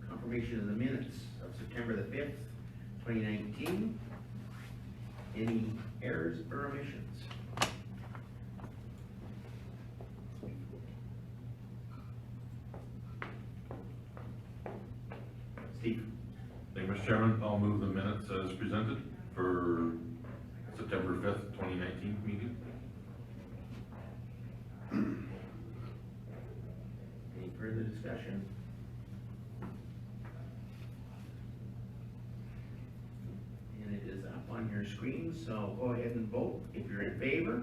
confirmation of the minutes of September the 5th, 2019. Any errors or omissions? Steve? Thank you, Mr. Chairman. I'll move the minutes as presented for September 5th, 2019 meeting. Any further discussion? And it is up on your screen, so go ahead and vote if you're in favor.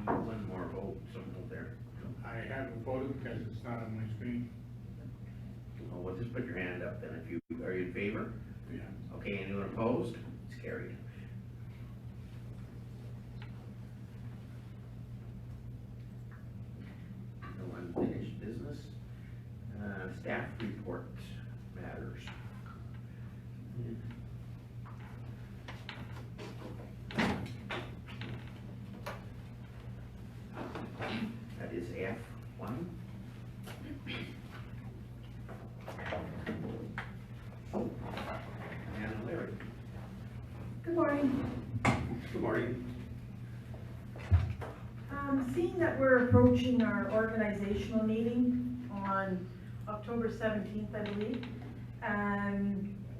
One more vote, somewhere there. I haven't voted because it's not on my screen. Oh, well, just put your hand up then if you, are you in favor? Yeah. Okay, anyone opposed? It's carried. No unfinished business. Staff report matters. That is F1. Anna Larry. Good morning. Good morning. Seeing that we're approaching our organizational meeting on October 17th, I believe,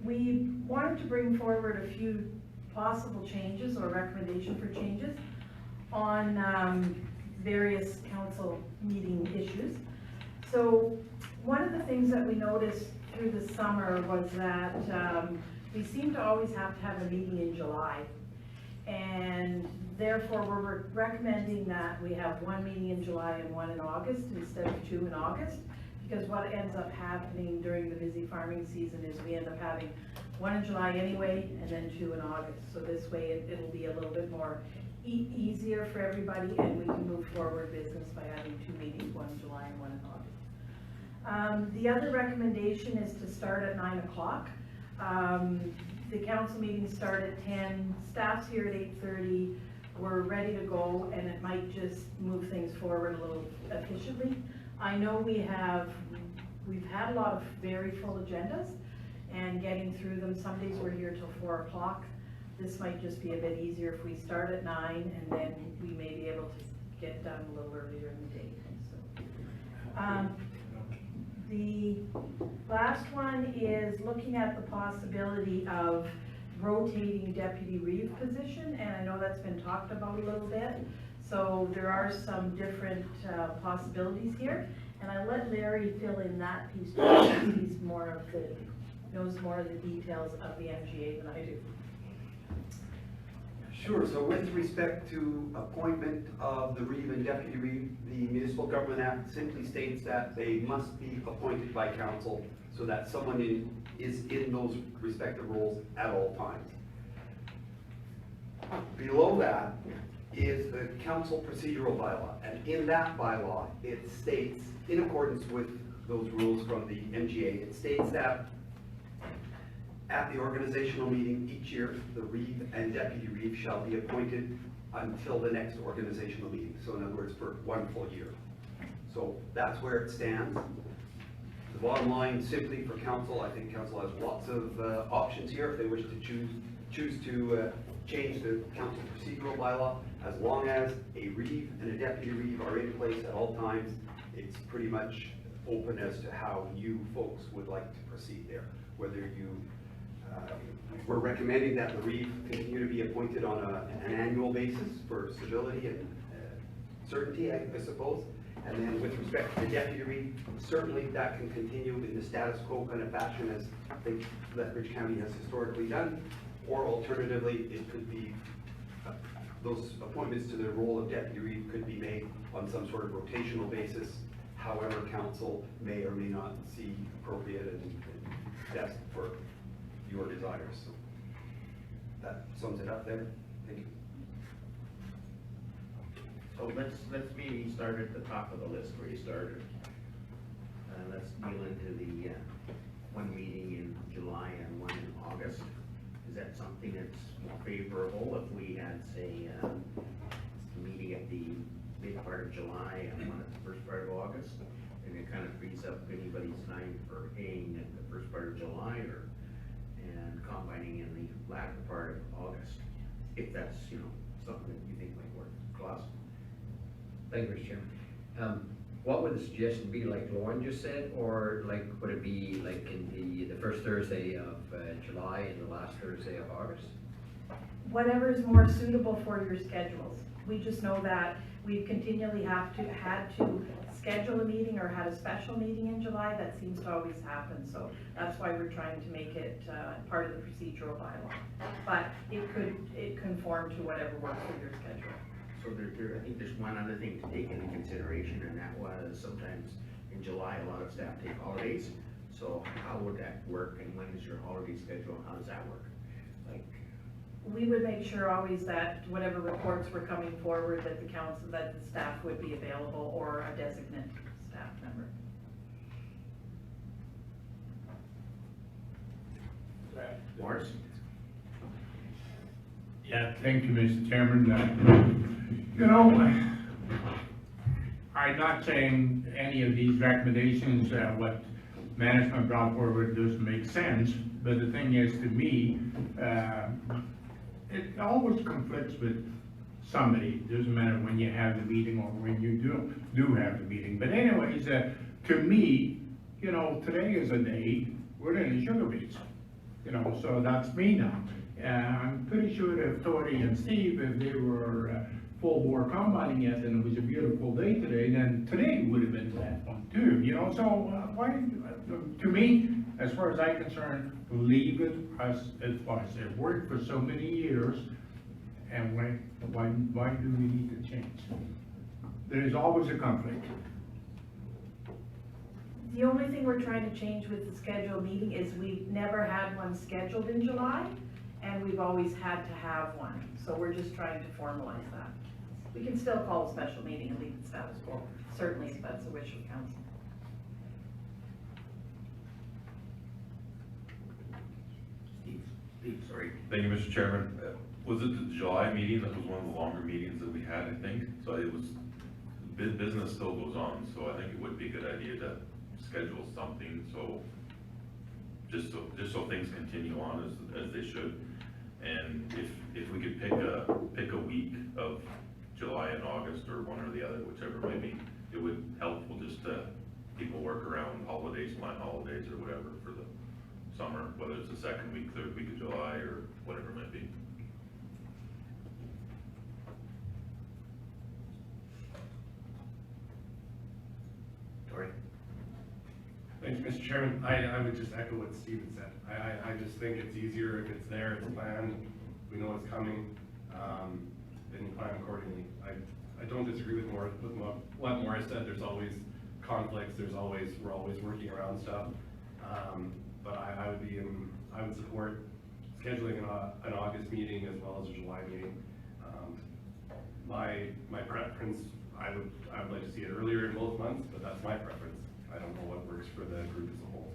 we wanted to bring forward a few possible changes or recommendation for changes on various council meeting issues. So one of the things that we noticed through the summer was that we seem to always have to have a meeting in July. And therefore, we're recommending that we have one meeting in July and one in August instead of two in August. Because what ends up happening during the busy farming season is we end up having one in July anyway, and then two in August. So this way, it'll be a little bit more easier for everybody, and we can move forward business by having two meetings, one in July and one in August. The other recommendation is to start at 9 o'clock. The council meetings start at 10, staff's here at 8:30, we're ready to go, and it might just move things forward a little efficiently. I know we've had a lot of very full agendas, and getting through them, some days we're here till 4 o'clock. This might just be a bit easier if we start at 9, and then we may be able to get done a little earlier in the day. So, the last one is looking at the possibility of rotating deputy reeve position, and I know that's been talked about a little bit. So there are some different possibilities here, and I let Larry fill in that piece because he's knows more of the details of the MGA than I do. Sure, so with respect to appointment of the reeve and deputy reeve, the Municipal Government Act simply states that they must be appointed by council so that someone is in those respective roles at all times. Below that is the council procedural bylaw, and in that bylaw it states, in accordance with those rules from the MGA, it states that at the organizational meeting each year, the reeve and deputy reeve shall be appointed until the next organizational meeting. So in other words, for one full year. So that's where it stands. The bottom line, simply for council, I think council has lots of options here if they wish to choose to change the council procedural bylaw. As long as a reeve and a deputy reeve are in place at all times, it's pretty much open as to how you folks would like to proceed there. Whether you we're recommending that the reeve continue to be appointed on an annual basis for stability and certainty, I suppose. And then with respect to the deputy reeve, certainly that can continue in the status quo kind of fashion as I think Lethbridge County has historically done. Or alternatively, it could be those appointments to the role of deputy reeve could be made on some sort of rotational basis, however council may or may not see appropriate and best for your desires. So that sums it up there. Thank you. So let's maybe start at the top of the list where you started. Let's deal into the one meeting in July and one in August. Is that that something that's more favorable if we had, say, a meeting at the mid part of July and one at the first part of August? And it kind of frees up anybody's time for haying at the first part of July and combining in the latter part of August, if that's, something that you think might work. Klaus? Thank you, Mr. Chairman. What would the suggestion be, like Lauren just said, or like, would it be like in the first Thursday of July and the last Thursday of August? Whatever is more suitable for your schedules. We just know that we've continually had to schedule a meeting or had a special meeting in July. That seems to always happen, so that's why we're trying to make it part of the procedural bylaw. But it conform to whatever works for your schedule. So I think there's one other thing to take into consideration, and that was sometimes in July, a lot of staff take holidays. So how would that work, and when is your holiday schedule, how does that work? Like, We would make sure always that whatever reports were coming forward, that the council, that the staff would be available, or a designate staff member. Morris? Yeah, thank you, Mr. Chairman. I'm not saying any of these recommendations, what management brought forward doesn't make sense, but the thing is, to me, it always conflicts with somebody. It doesn't matter when you have the meeting or when you do have the meeting. But anyways, to me, today is a day we're in the sugar beets. So that's me now. I'm pretty sure that Tony and Steve, if they were full bore combining it and it was a beautiful day today, then today would have been that one too, So why, to me, as far as I'm concerned, leave it as it was. It worked for so many years, and why do we need to change? There is always a conflict. The only thing we're trying to change with the scheduled meeting is we've never had one scheduled in July, and we've always had to have one. So we're just trying to formalize that. We can still call a special meeting and leave it status quo, certainly if that's the wish of council. Steve, sorry. Thank you, Mr. Chairman. Was it the July meeting that was one of the longer meetings that we had, I think? So it was, business still goes on, so I think it would be a good idea to schedule something, so just so things continue on as they should. And if we could pick a week of July and August, or one or the other, whichever it may be, it would helpful just to people work around holidays, my holidays or whatever for the summer, whether it's the second week, third week of July, or whatever it might be. Tori? Thanks, Mr. Chairman. I would just echo what Steven said. I just think it's easier if it's there, it's planned, we know it's coming, then you plan accordingly. I don't disagree with what Morris said. There's always conflicts, we're always working around stuff. But I would support scheduling an August meeting as well as a July meeting. My preference, I would like to see it earlier in both months, but that's my preference. I don't know what works for the group as a whole.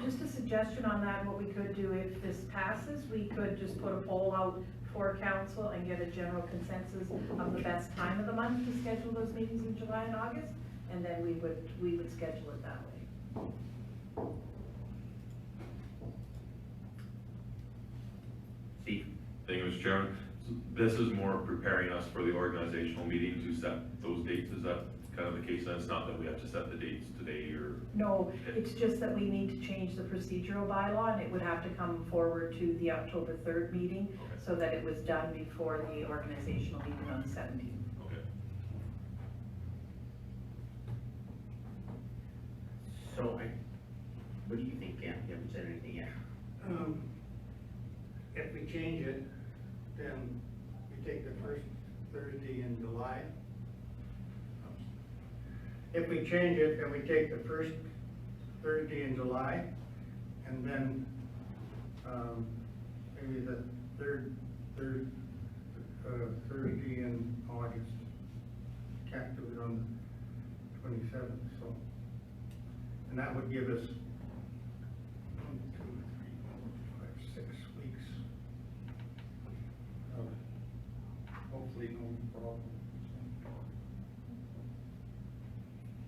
Just a suggestion on that, what we could do if this passes, we could just put a poll out for council and get a general consensus of the best time of the month to schedule those meetings in July and August, and then we would schedule it that way. Steve? Thank you, Mr. Chairman. So this is more preparing us for the organizational meeting to set those dates. Is that kind of the case? And it's not that we have to set the dates today or? No, it's just that we need to change the procedural bylaw, and it would have to come forward to the October 3rd meeting, so that it was done before the organizational meeting on the 17th. Okay. So what do you think, Ken? You haven't said anything yet. If we change it, then we take the first Thursday in July. If we change it, then we take the first Thursday in July, and then maybe the third Thursday in August. Can't do it on the 27th, so. And that would give us 1, 2,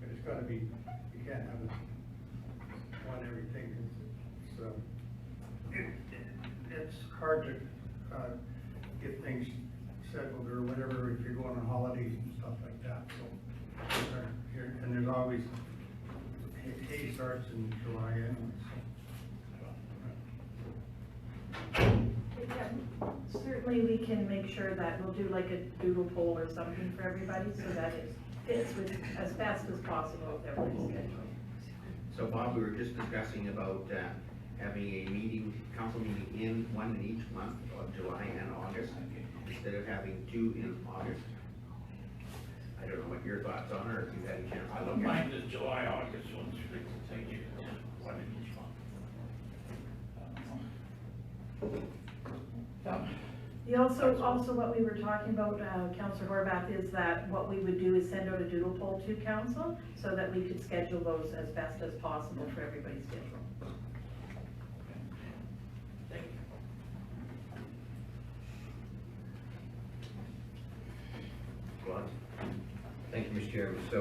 But it's gotta be, you can't have it on everything, it's hard to, get things settled or whatever, if you're going on holidays and stuff like that, so. And there's always, hay starts in July anyway, so. Yeah, certainly we can make sure that we'll do like a doodle poll or something for everybody so that it fits with, as fast as possible with everybody's schedule. So Bob, we were just discussing about having a meeting, council meeting in one in each month of July and August, instead of having two in August. I don't know what your thoughts on, or if you've had a chance I to don't look at mind it. the July, August ones, we can take it one in each month. Also what we were talking about, Councillor Horvath, is that what we would do is send out a doodle poll to council so that we could schedule those as best as possible for everybody's schedule. Thank you. Go on. Thank you, Mr. Chairman. So,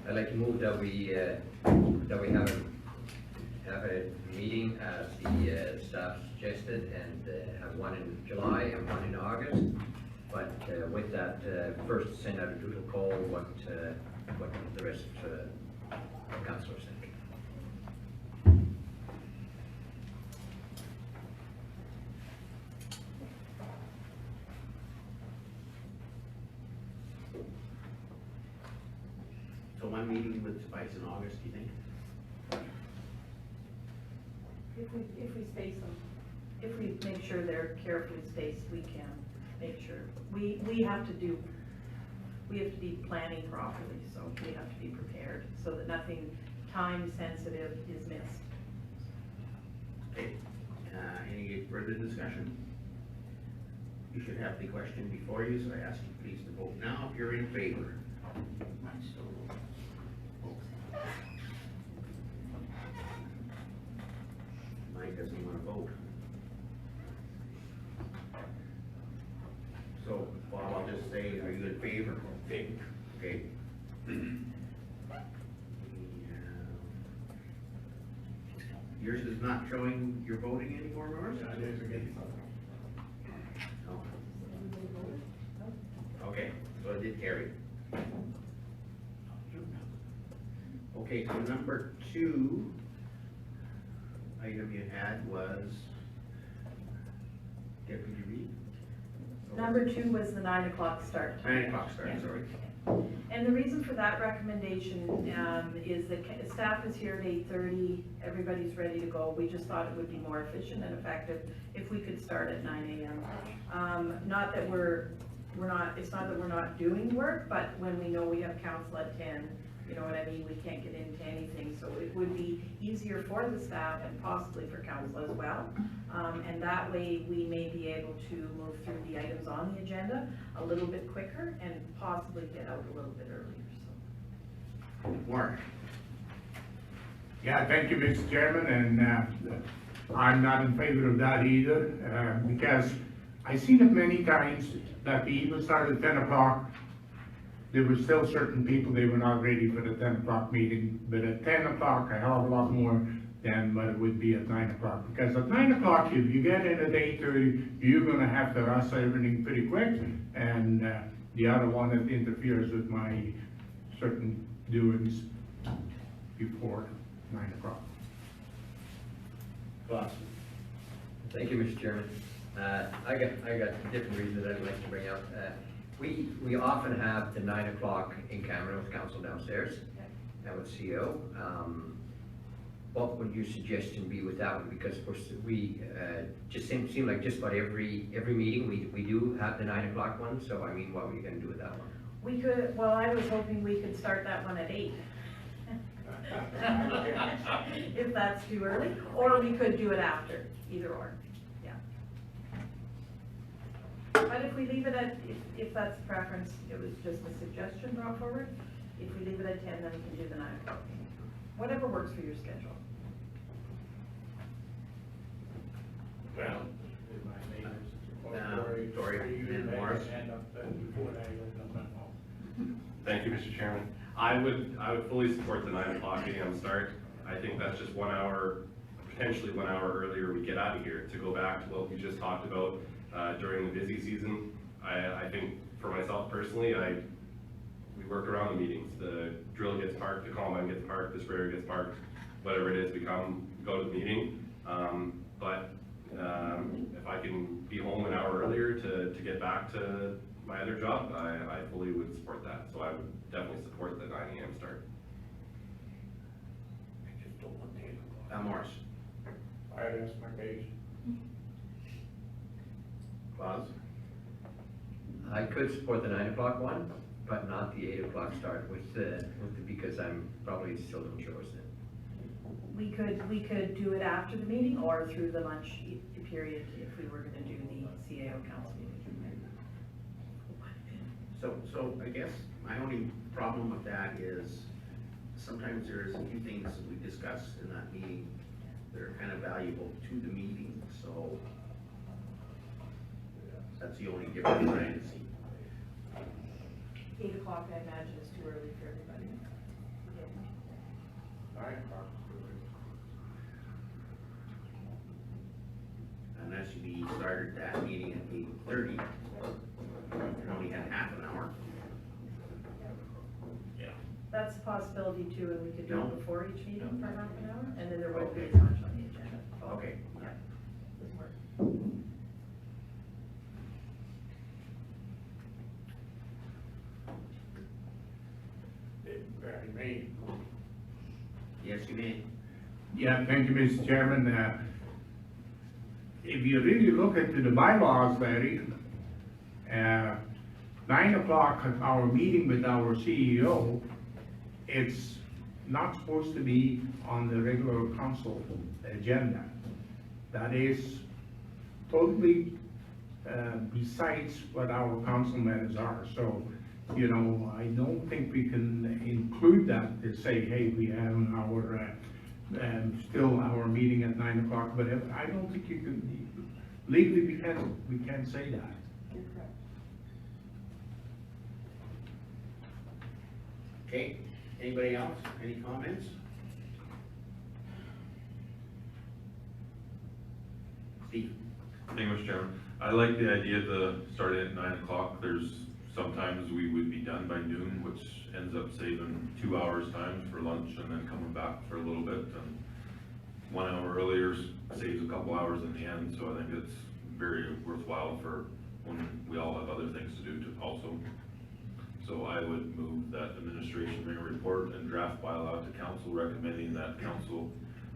I'd like to move that we have a meeting as the staff suggested, and have one in July and one in August. But with that, first send out a doodle poll, what the rest of councillors think. So one meeting would suffice in August, do you think? If we space them, if we make sure they're carefully spaced, we can make sure. We have to be planning properly, so we have to be prepared so that nothing time sensitive is missed. Okay, any further discussion? You should have the question before you, so I ask you please to vote now if you're in favor. Mine doesn't want to vote. So, Bob, I'll just say, are you in favor? Favor. Okay. Yours is not showing you're voting anymore, Morris? Yeah, it is again. No. Okay, so it did carry. Okay, so number 2 item you had was Deputy Reed? Number 2 was the 9 o'clock start time. 9 o'clock start, Yeah. sorry. And the reason for that recommendation is that staff is here at 8:30, everybody's ready to go. We just thought it would be more efficient and effective if we could start at 9 a.m. Not that it's not that we're not doing work, but when we know we have council at 10, you know what I mean, we can't get into anything. So it would be easier for the staff and possibly for council as well. And that way we may be able to move through the items on the agenda a little bit quicker and possibly get out a little bit earlier, so. Mark? Yeah, thank you, Mr. Chairman, and I'm not in favor of that either, because I've seen it many times that they even start at 10 o'clock. There were still certain people, they were not ready for the 10 o'clock meeting, but at 10 o'clock, a hell of a lot more than what it would be at 9 o'clock. Because at 9 o'clock, if you get in at 8:30, you're gonna have to rush everything pretty quick, and the other one that interferes with my certain doings before 9 o'clock. Boss? Thank you, Mr. Chairman. I got different reasons I'd like to bring up. We often have the 9 o'clock in camera with council downstairs and with CO. What would your suggestion be with that one? Because of course, we just seem like just about every meeting, we do have the 9 o'clock one, so I mean, what were you gonna do with that one? We could, well, I was hoping we could start that one at 8. If that's too early, or we could do it after, either or, yeah. But if we leave it at, if that's the preference, it was just a suggestion brought forward. If we leave it at 10, then we can do the 9 o'clock. Whatever works for your schedule. Well. Tori and Morris. Hand up before I go. Thank you, Mr. Chairman. I would fully support the 9 o'clock AM start. I think that's just 1 hour, potentially 1 hour earlier we get out of here to go back to what we just talked about during the busy season. I think for myself personally, we work around the meetings. The drill gets parked, the combine gets parked, the sprayer gets parked, whatever it is, we go to the meeting. But if I can be home an hour earlier to get back to my other job, I fully would support that. So I would definitely support the 9 AM start. Morris, I'd ask my base. Claus? I could support the 9 o'clock one, but not the 8 o'clock start because I'm probably still no choice then. We could do it after the meeting or through the lunch period if we were gonna do the CAO council meeting. So I guess my only problem with that is sometimes there's a few things that we discuss in that meeting that are kind of valuable to the meeting, so that's the only difference I'm trying to see. 8 o'clock, I imagine, is too early for everybody. 9 o'clock. Unless we started that meeting at 8:30, and only had half an hour. Yeah. That's a possibility too, and we could do No. it before each meeting for half an hour, and then there wouldn't be Okay. as much on the agenda. Okay. Yeah. Doesn't work. Very me. Yes, you may. Yeah, thank you, Mr. Chairman. If you really look into the bylaws, Larry, 9 o'clock, our meeting with our CEO, it's not supposed to be on the regular council agenda. That is totally besides what our council matters are. So, you know, I don't think we can include that to say, hey, we have our, still our meeting at 9 o'clock, but I don't think you can, legally we can't say that. You're correct. Okay, anybody else? Any comments? Steve? Thank you, Mr. Chairman. I like the idea to start at 9 o'clock. Sometimes we would be done by noon, which ends up saving 2 hours time for lunch and then coming back for a little bit. And 1 hour earlier saves a couple hours in the end, so I think it's very worthwhile for when we all have other things to do also. So I would move that administration may report and draft bylaw to council recommending that council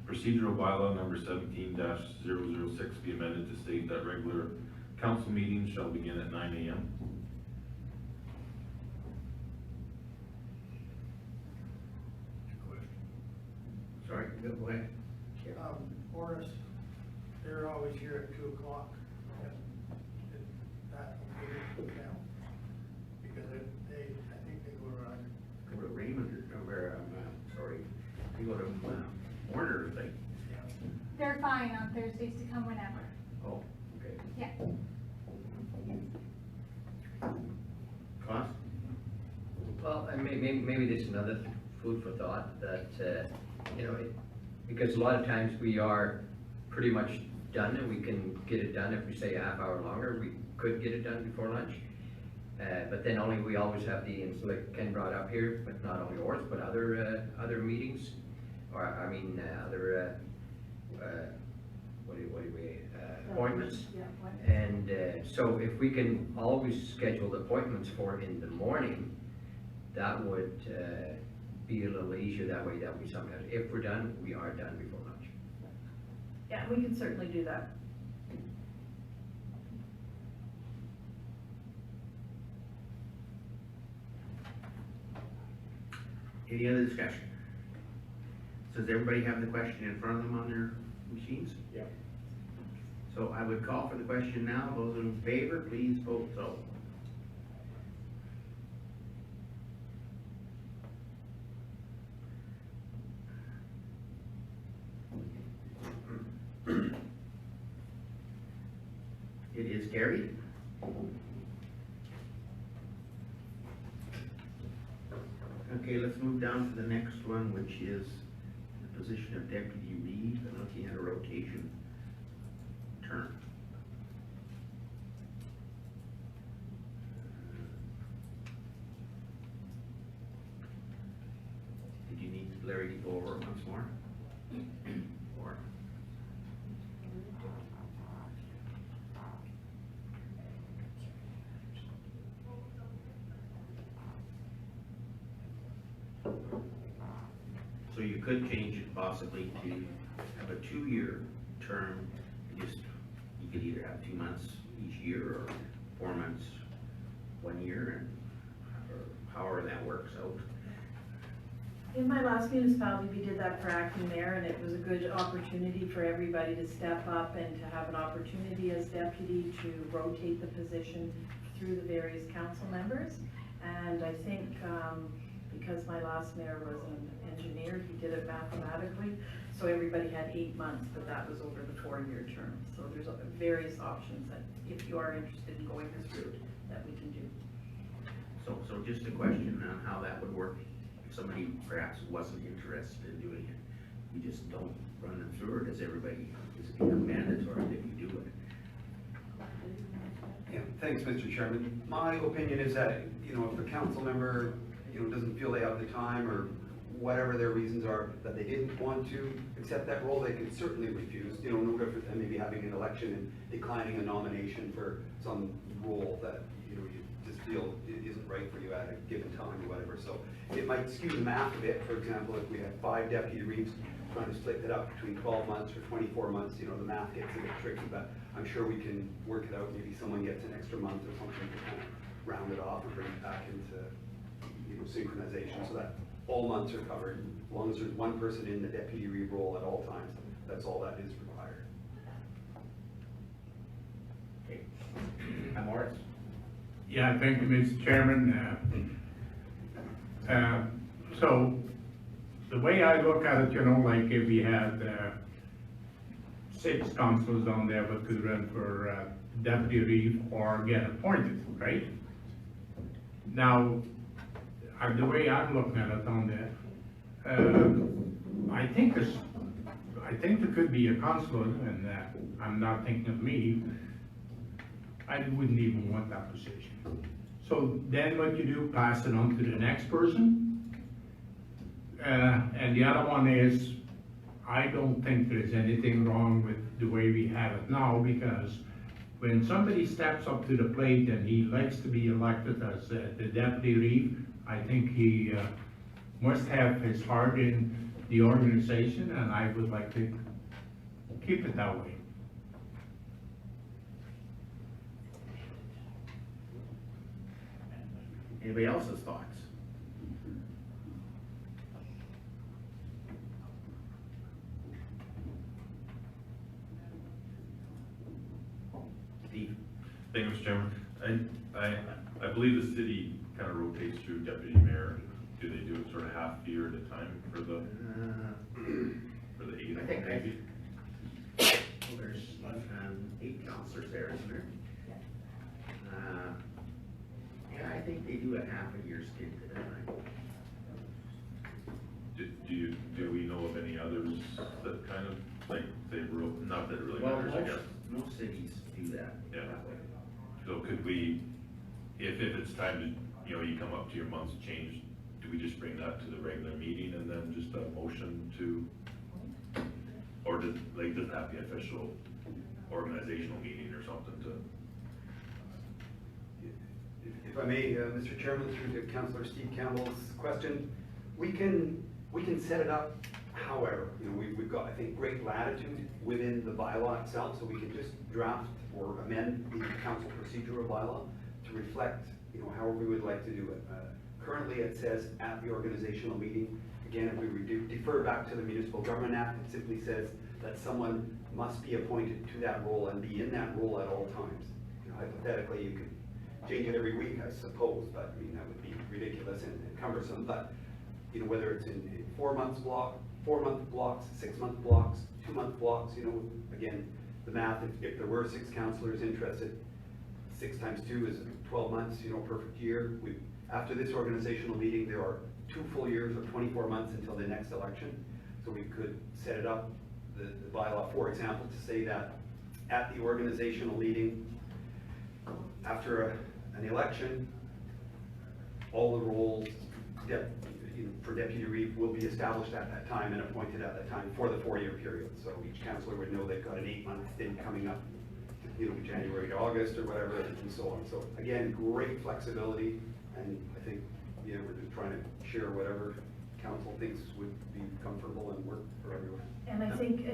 procedural bylaw number 17-006 be amended to state that regular council meetings shall begin at 9 AM. Sorry, go ahead. Horace, they're always here at 2 o'clock. That will count, because I think they go around. Go to Raymond or sorry, you go to Warner, I think. They're fine on Thursdays to come whenever. Oh, okay. Yeah. Cost? Well, and maybe this is another food for thought that, you know, because a lot of times we are pretty much done and we can get it done if we say a half hour longer, we could get it done before lunch. But then we always have and so like Ken brought up here, but not only ours, but other meetings, or other, appointments. Yeah, appointments. And so if we can always schedule the appointments for in the morning, that would be a little easier that way, that we sometimes, if we're done, we are done before lunch. Yeah, we can certainly do that. Any other discussion? Does everybody have the question in front of them on their machines? Yeah. So I would call for the question now. Those in favor, please vote so. It is carried. down to the next one, which is the position of deputy reeve, and looking at a rotation term. Did you need Larry to go over it once more? Or? So you could change it possibly to have a 2-year term, you could either have 2 months each year, or 4 months 1 year, and, or however that works out. In my last municipality, we did that for acting mayor, and it was a good opportunity for everybody to step up and to have an opportunity as deputy to rotate the position through the various council members. And I think, because my last mayor was an engineer, he did it mathematically, so everybody had 8 months, but that was over the 4-year term. So there's various options that, if you are interested in going this route, that we can do. So just a question on how that would work, if somebody perhaps wasn't interested in doing it, you just don't run them through, or does everybody, does it become mandatory that you do it? Yeah, thanks, Mr. Chairman. My opinion is that, you know, if a council member, you know, doesn't feel they have the time, or whatever their reasons are, that they didn't want to accept that role, they can certainly refuse. You know, no different than maybe having an election and declining a nomination for some role that, you know, you just feel it isn't right for you at a given time or whatever. So it might skew the math a bit. For example, if we have 5 deputy reeves trying to split that up between 12 months or 24 months, you know, the math gets a bit tricky, but I'm sure we can work it out. Maybe someone gets an extra month or something to kind of round it off and bring it back into, you know, synchronization, so that all months are covered. As long as there's one person in the deputy reeve role at all times, that's all that is required. Okay. Morris? Yeah, thank you, Mr. Chairman. So, the way I look at it, you know, like if we had 6 councillors on there that could run for deputy reeve or get appointed, right? Now, the way I'm looking at it on there, I think there could be a councillor, and I'm not thinking of me, I wouldn't even want that position. So then what you do, pass it on to the next person. And the other one is, I don't think there's anything wrong with the way we have it now, because when somebody steps up to the plate and he likes to be elected as the deputy reeve, I think he must have his heart in the organization, and I would like to keep it that way. Anybody else's thoughts? Steve? Thank you, Mr. Chairman. I believe the city kind of rotates through deputy mayor. Do they do it sort of half year at a time for the 8 I think maybe? well, there's 8 councillors there, isn't there? Yeah, I think they do a half-a-year stint at a time. Do we know of any others that kind of, like, say, not that it really Well, matters, I guess? most cities do that. Yeah. that way. So could we, if it's time to, you know, you come up to your month's change, do we just bring that to the regular meeting and then just a motion to, or does that have to be an official organizational meeting or something to? If I may, Mr. Chairman, through to Councillor Steve Campbell's question, we can set it up however. You know, we've got, I think, great latitude within the bylaw itself, so we can just draft or amend the council procedural bylaw to reflect, you know, however we would like to do it. Currently, it says at the organizational meeting. Again, if we defer back to the Municipal Government Act, it simply says that someone must be appointed to that role and be in that role at all times. You know, hypothetically, you could change it every week, I suppose, but I mean, that would be ridiculous and cumbersome. But, you know, whether it's in 4-month blocks, 6-month blocks, 2-month blocks, you know, again, the math, if there were 6 councillors interested, 6 times 2 is 12 months, you know, perfect year. After this organizational meeting, there are 2 full years or 24 months until the next election. So we could set it up, the bylaw, for example, to say that at the organizational meeting, after an election, all the roles for Deputy Reeve will be established at that time and appointed at that time for the 4-year period. So each councillor would know they've got an 8-month stint coming up, January to August or whatever, and so on. So again, great flexibility, and I think, we're just trying to share whatever council thinks would be comfortable and work for everyone. And I think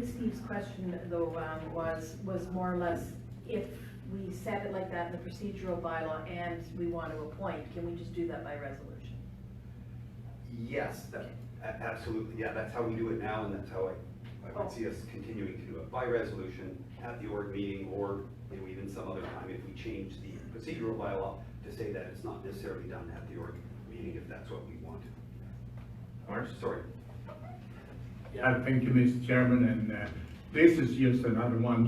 Steve's question though, was more or less, if we set it like that in the procedural bylaw and we want to appoint, can we just do that by resolution? Yes, absolutely, yeah, that's how we do it now, and that's how I would see us continuing to do it, by resolution, at the org meeting, or even some other time if we change the procedural bylaw to say that it's not necessarily done at the org meeting, if that's what we want. Marsh? Sorry. Yeah, thank you, Mr. Chairman, and this is just another one,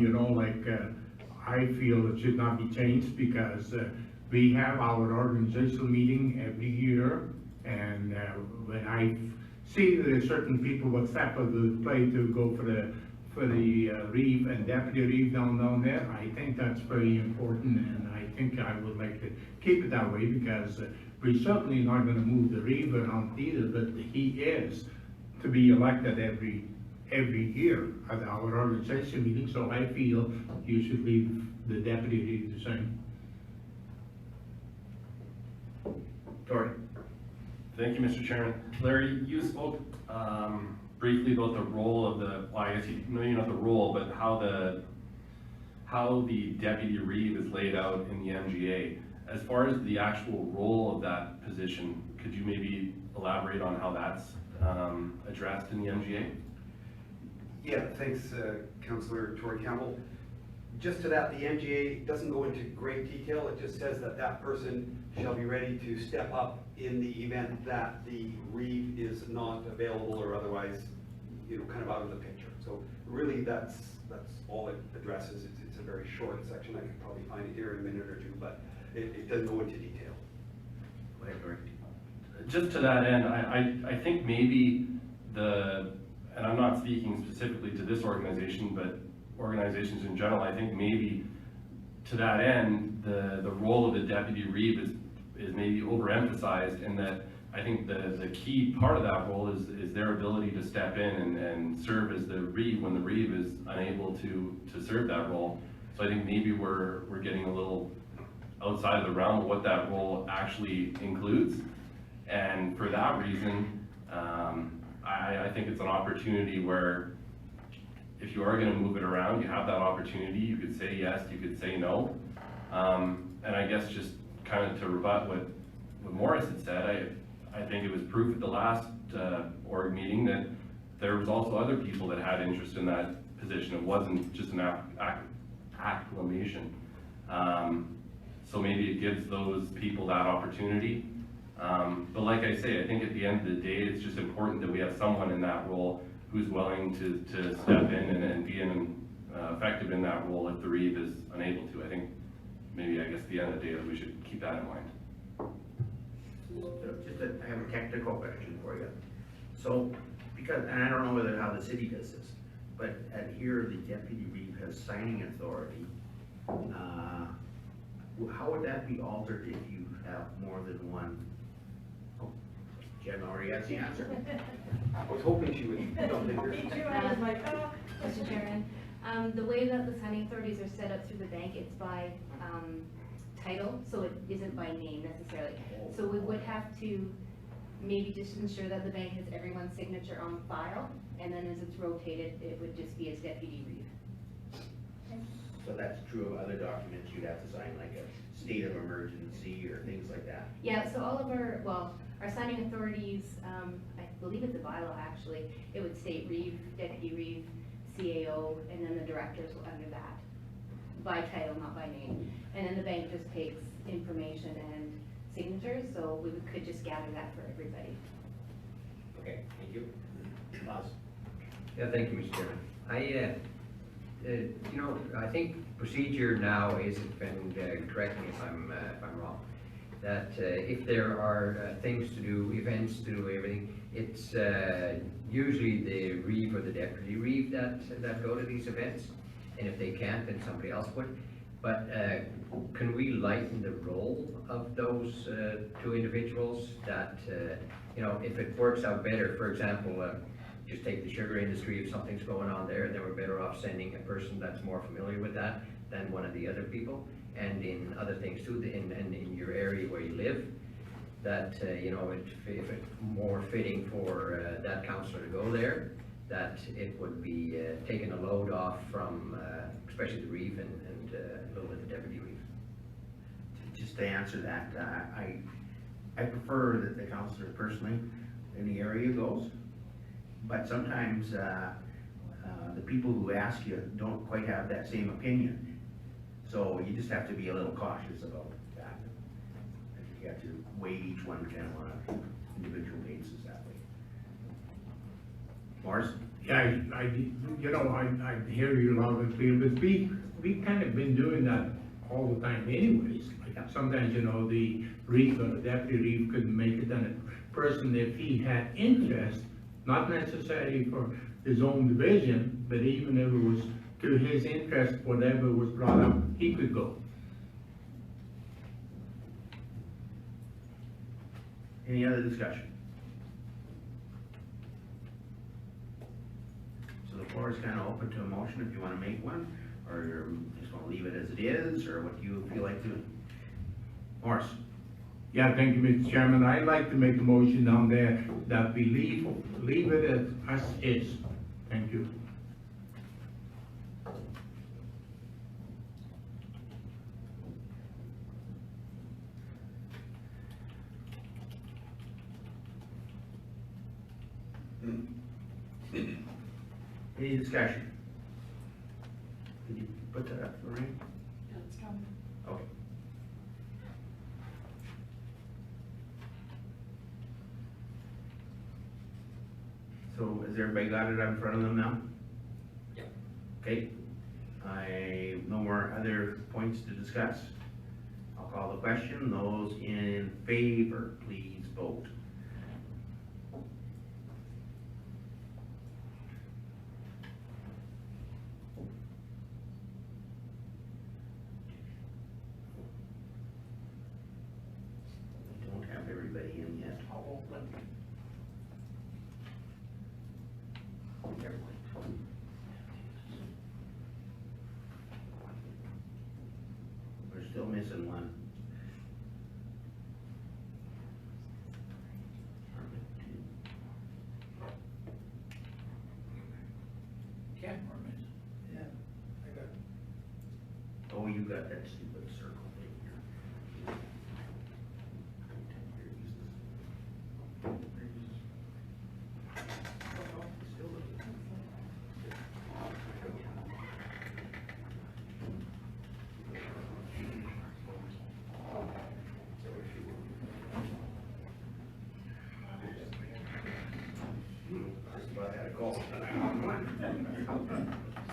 I feel it should not be changed because we have our organizational meeting every year, and when I see that certain people will step up to the plate to go for the Reeve and Deputy Reeve down there, I think that's very important, and I think I would like to keep it that way because we're certainly not going to move the Reeve around either, but he is to be elected every year at our organization meeting, so I feel you should leave the Deputy Reeve the same. Tori? Thank you, Mr. Chairman. Larry, you spoke briefly about the role of I guess maybe not the role, but how the Deputy Reeve is laid out in the MGA. As far as the actual role of that position, could you maybe elaborate on how that's addressed in the MGA? Yeah, thanks, Councillor Tori Campbell. Just to that, the MGA doesn't go into great detail. It just says that that person shall be ready to step up in the event that the Reeve is not available or otherwise, kind of out of the picture. So really, that's all it addresses. It's a very short section. I could probably find it here in a minute or two, but it doesn't go into detail. Go ahead, Tori. Just to that end, I think maybe and I'm not speaking specifically to this organization, but organizations in general, I think maybe to that end, the role of the Deputy Reeve is maybe overemphasized, in that I think the key part of that role is their ability to step in and serve as the Reeve when the Reeve is unable to serve that role. So I think maybe we're getting a little outside of the realm of what that role actually includes. And for that reason, I think it's an opportunity where if you are going to move it around, you have that opportunity. You could say yes, you could say no. And I guess just kind of to rebut what Morris had said, I think it was proof at the last org meeting that there was also other people that had interest in that position. It wasn't just an acclamation. So maybe it gives those people that opportunity. But like I say, I think at the end of the day, it's just important that we have someone in that role who's willing to step in and be effective in that role if the Reeve is unable to. I think maybe, I guess, at the end of the day, that we should keep that in mind. I have a technical question for you. So, and I don't know how the city does this, but here the Deputy Reeve has signing authority. How would that be altered if you have more than one? Oh, Jen already has the answer. I was hoping she would jump in here. Me too, I was like, oh. Mr. Chairman, the way that the signing authorities are set up through the bank, it's by title, so it isn't by name necessarily. So we would have to maybe just ensure that the bank has everyone's signature on file, and then as it's rotated, it would just be as Deputy Reeve. So that's true of other documents you'd have to sign, like a state of emergency or things like that? Yeah, so all of our signing authorities, I believe it's a bylaw actually, it would state Reeve, Deputy Reeve, CAO, and then the directors under that, by title, not by name. And then the bank just takes information and signatures, so we could just gather that for everybody. Okay, thank you. Boss? Yeah, thank you, Mr. Chairman. I think procedure now is, and correct me if I'm wrong, that if there are things to do, events to do, everything, it's usually the reeve or the deputy reeve that go to these events. And if they can't, then somebody else would. But can we lighten the role of those two individuals that, you know, if it works out better, for example, just take the sugar industry, if something's going on there, then we're better off sending a person that's more familiar with that than one of the other people. And in other things too, in your area where you live, that, you know, if it's more fitting for that councillor to go there, that it would be taking a load off from, especially the reeve and a little bit of the deputy reeve. Just to answer that, I prefer that the counselor personally in the area goes, but sometimes, the people who ask you don't quite have that same opinion. So you just have to be a little cautious about that. You have to weigh each one kind of on an individual basis that way. Morris? Yeah, you know, I hear you loud and clear, but we kind of been doing that all the time anyways. Like sometimes, you know, the reeve or the deputy reeve couldn't make it, then a person, if he had interest, not necessarily for his own division, but even if it was to his interest, whatever was brought up, he could go. Any other discussion? So the floor is kind of open to a motion if you want to make one, or you just want to leave it as it is, or what do you feel like doing? Morris? Yeah, thank you, Mr. Chairman. I'd like to make a motion down there that we leave it as is. Thank you. Any discussion? Did you put that up, Lorraine? It's coming. Okay. So has everybody got it in front of them now? Yeah. Okay, no more other points to discuss. I'll call the question. Those in favor, please vote. We don't have everybody in yet. We're still missing one. Yeah, I got Oh, you got that stupid circle thing here. Just about had a call.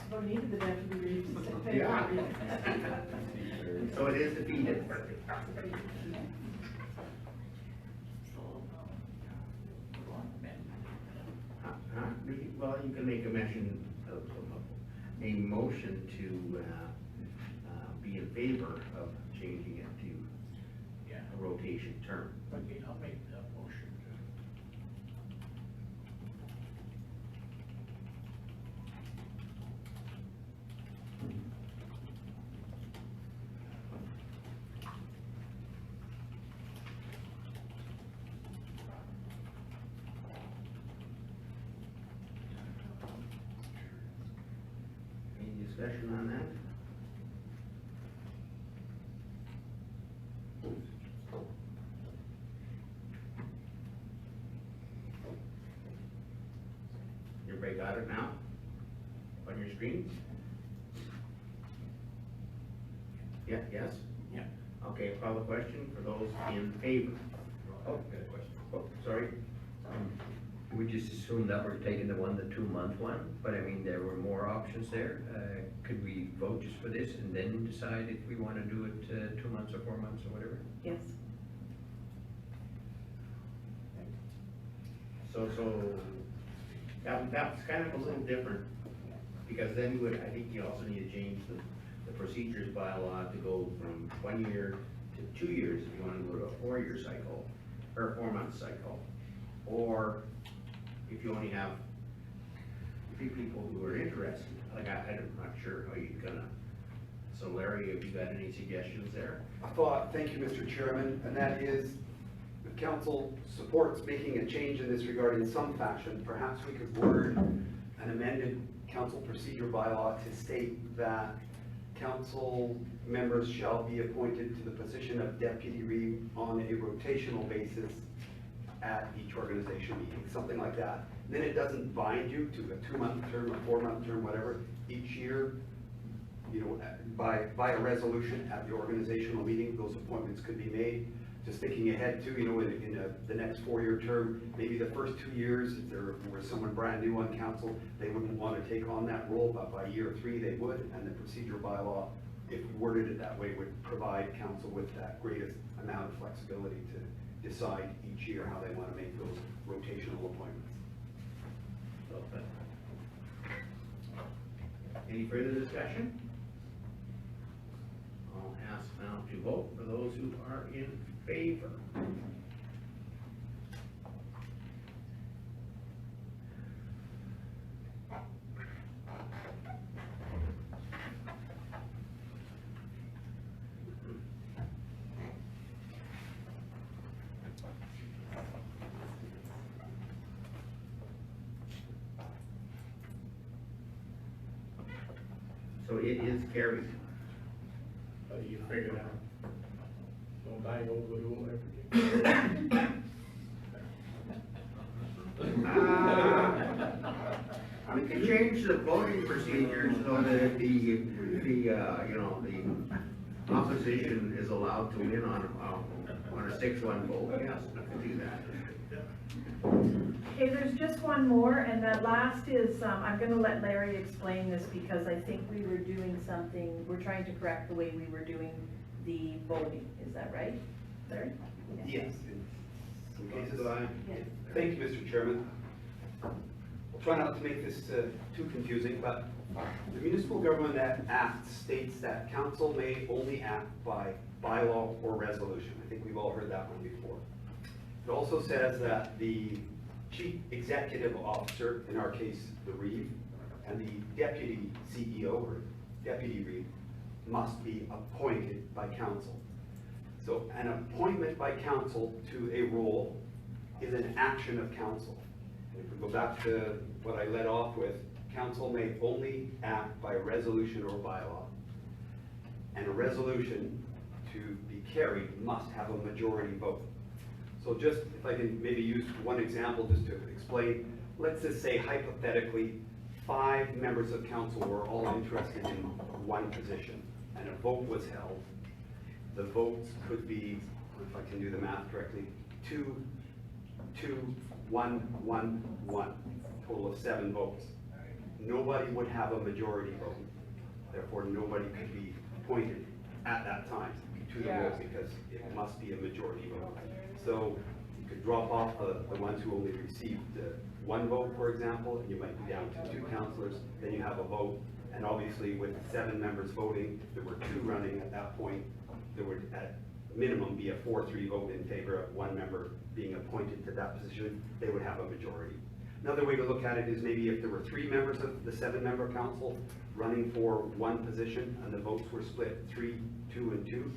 So needed the deputy reeve to say. Yeah. So it is defeated. Well, you can make a motion to be in favor of changing it to a rotation term. Okay, I'll make that motion. Any discussion on that? Everybody got it now? On your screen? Yeah, yes? Yeah. Okay, call the question for those in favor. Oh, good question. Oh, sorry. We just assumed that we're taking the 2-month one, but I mean, there were more options there. Could we vote just for this and then decide if we want to do it 2 months or 4 months or whatever? Yes. So, that's kind of a little different, because then you would, I think you also need to change the procedures bylaw to go from 1 year to 2 years if you want to go to a 4-year cycle, or a 4-month cycle. Or if you only have 3 people who are interested, like I'm not sure how you're gonna, so Larry, have you got any suggestions there? Thank you, Mr. Chairman, and that is, the council supports making a change in this regard in some fashion. Perhaps we could word an amended council procedure bylaw to state that council members shall be appointed to the position of deputy reeve on a rotational basis at each organization meeting, something like that. Then it doesn't bind you to a 2-month term, a 4-month term, whatever. Each year, you know, by a resolution at the organizational meeting, those appointments could be made. Just thinking ahead too, you know, in the next 4-year term, maybe the first 2 years, if there were someone brand new on council, they wouldn't want to take on that role, but by year 3 they would, and the procedure bylaw, if worded it that way, would provide council with that greatest amount of flexibility to decide each year how they want to make those rotational appointments. Any further discussion? I'll ask now to vote for those who are in favor. So it is carried. You figured out. Don't die old with old everything. We could change the voting procedure so that the you know, the opposition is allowed to win on a 6-1 vote. Yes, we could do that. Okay, there's just one more, and that last is, I'm gonna let Larry explain this because I think we were doing something, we're trying to correct the way we were doing the voting, is that right, Larry? Yes. in some cases. Yes. Thank you, Mr. Chairman. I'll try not to make this too confusing, but the Municipal Government Act states that council may only act by bylaw or resolution. I think we've all heard that one before. It also says that the chief executive officer, in our case, the reeve, and the deputy CEO or deputy reeve must be appointed by council. So an appointment by council to a role is an action of council. And if we go back to what I led off with, council may only act by resolution or bylaw. And a resolution to be carried must have a majority vote. So just, if I can maybe use one example just to explain, let's just say hypothetically, 5 members of council were all interested in one position, and a vote was held. The votes could be, if I can do the math correctly, 2, 2, 1, 1, 1, total of 7 votes. Nobody would have a majority vote, therefore nobody could be appointed at that time to the role because it must be a majority vote. So you could drop off the ones who only received 1 vote, for example, and you might be down to 2 councillors, then you have a vote. And obviously with 7 members voting, if there were 2 running at that point, there would at minimum be a 4-3 vote in favor of 1 member being appointed to that position. They would have a majority. Another way to look at it is maybe if there were 3 members of the 7-member council running for 1 position and the votes were split 3, 2, and 2,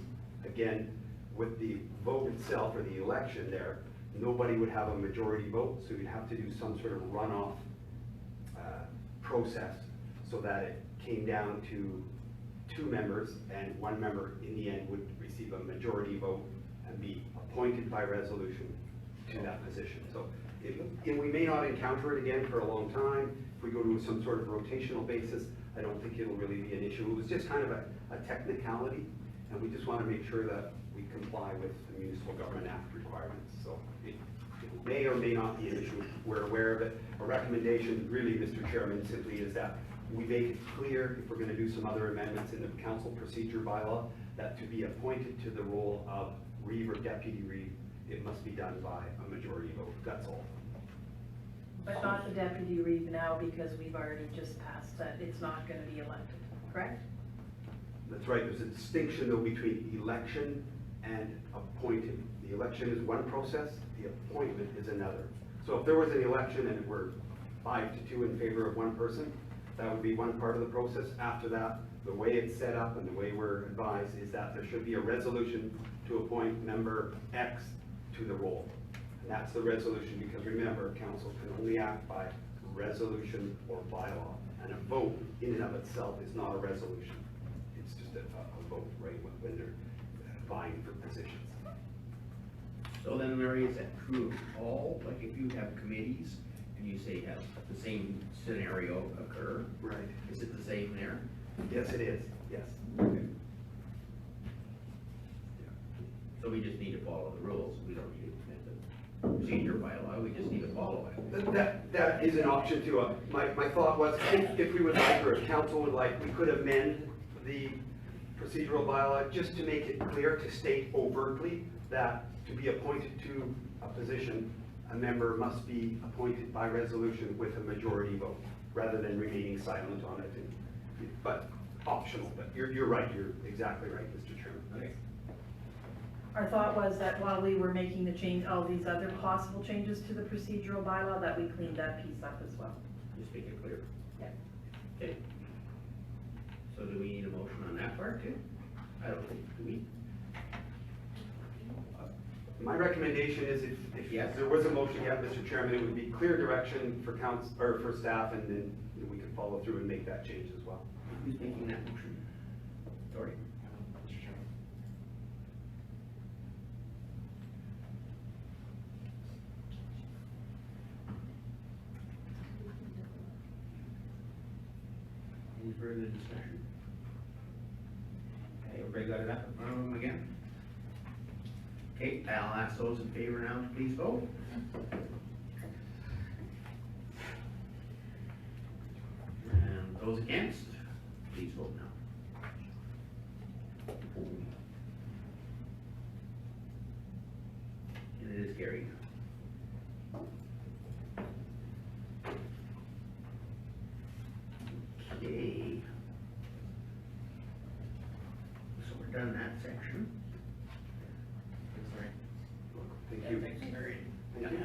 again, with the vote itself or the election there, nobody would have a majority vote, so you'd have to do some sort of runoff process so that it came down to 2 members and 1 member in the end would receive a majority vote and be appointed by resolution to that position. So we may not encounter it again for a long time. If we go to some sort of rotational basis, I don't think it'll really be an issue. It was just kind of a technicality, and we just want to make sure that we comply with the Municipal Government Act requirements. So it may or may not be an issue. We're aware of it. A recommendation, really, Mr. Chairman, simply is that we make it clear, if we're going to do some other amendments in the council procedure bylaw, that to be appointed to the role of reeve or deputy reeve, it must be done by a majority vote. That's all. but not the deputy reeve now because we've already just passed that it's not gonna be elected, correct? That's right, there's a distinction though between election and appointing. The election is one process, the appointment is another. So if there was an election and it were 5-2 in favor of one person, that would be one part of the process. After that, the way it's set up and the way we're advised is that there should be a resolution to appoint member X to the role. And that's the resolution, because remember, council can only act by resolution or bylaw. And a vote in and of itself is not a resolution. It's just a vote, right, when they're vying for positions. So then, Mary, is that true of all, like if you have committees and you say have the same scenario occur, Right. is it the same there? Yes, it is, yes. So we just need to follow the rules, we don't need to commit the procedure bylaw, we just need to follow it. That is an option too. My thought was, if we would like, or if council would like, we could amend the procedural bylaw just to make it clear, to state overtly that to be appointed to a position, a member must be appointed by resolution with a majority vote, rather than remaining silent on it. But optional, but you're right, you're exactly right, Mr. Chairman. Okay. Our thought was that while we were making the change, all these other possible changes to the procedural bylaw, that we cleaned that piece up as well. Just make it clear. Yeah. Okay. So do we need a motion on that part too? I don't think, do we? My recommendation is if Yes. there was a motion yet, Mr. Chairman, it would be clear direction for council, or for staff, and then we can follow through and make that change as well. Who's making that motion? Sorry. Any further discussion? Okay, everybody got it up in front of them again? Okay, I'll ask those in favor now to please vote. And those against, please vote now. And it is carried. Okay. So we're done that section. Thank you. Thanks, Mary. Thank you.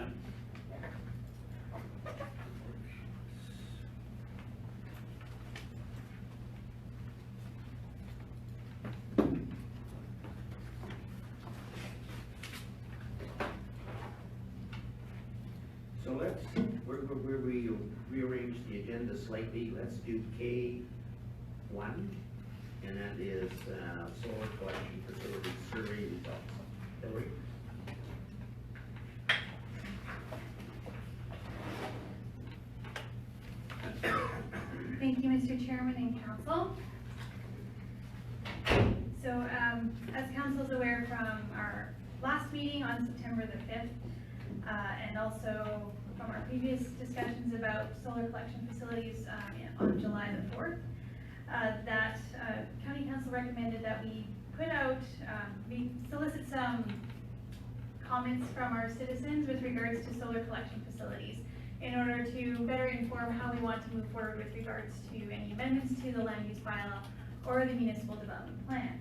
So let's, where we rearrange the agenda slightly, let's do K1, and that is solar collection facility survey results. Hillary? Thank you, Mr. Chairman and Council. So, as Council is aware from our last meeting on September the 5th, and also from our previous discussions about solar collection facilities on July the 4th, that County Council recommended that we put out, we solicit some comments from our citizens with regards to solar collection facilities in order to better inform how we want to move forward with regards to any amendments to the land use bylaw or the municipal development plan.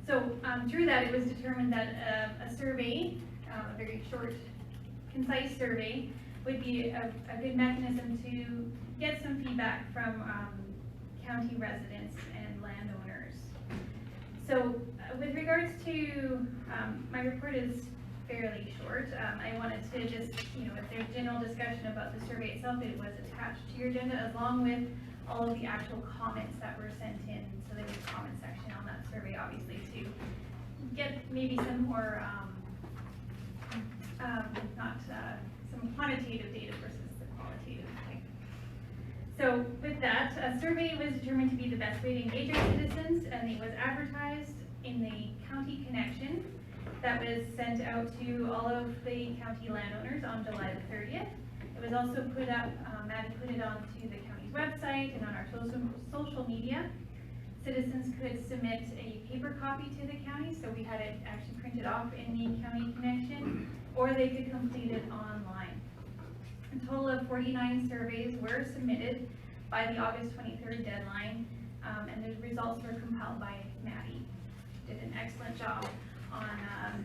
So through that, it was determined that a survey, a very short, concise survey, would be a good mechanism to get some feedback from county residents and landowners. So with regards to, my report is fairly short. I wanted to just, if there's general discussion about the survey itself, it was attached to your agenda along with all of the actual comments that were sent in. So there was a comment section on that survey, obviously, to get maybe some more, some quantitative data versus the qualitative type. So with that, a survey was determined to be the best way to engage our citizens, and it was advertised in the County Connection that was sent out to all of the county landowners on July the 30th. It was also put up, Maddie put it onto the county's website and on our social media. Citizens could submit a paper copy to the county, so we had it actually printed off in the County Connection, or they could complete it online. A total of 49 surveys were submitted by the August 23rd deadline, and the results were compiled by Maddie. Did an excellent job on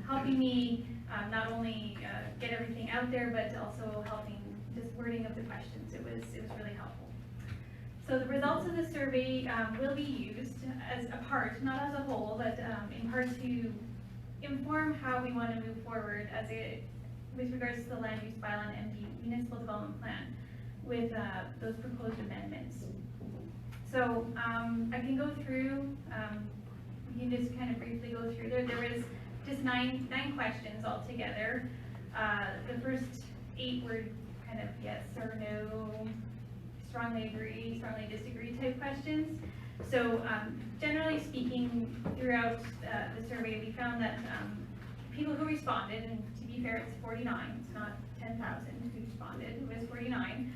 helping me not only get everything out there, but also helping this wording of the questions. It was really helpful. So the results of the survey will be used as a part, not as a whole, but in part to inform how we want to move forward with regards to the land use bylaw and the municipal development plan with those proposed amendments. So I can go through, we can just kind of briefly go through. There was just nine questions altogether. The first 8 were kind of yes or no, strongly agree, strongly disagree type questions. So generally speaking, throughout the survey, we found that people who responded, and to be fair, it's 49, it's not 10,000 who responded, it was 49.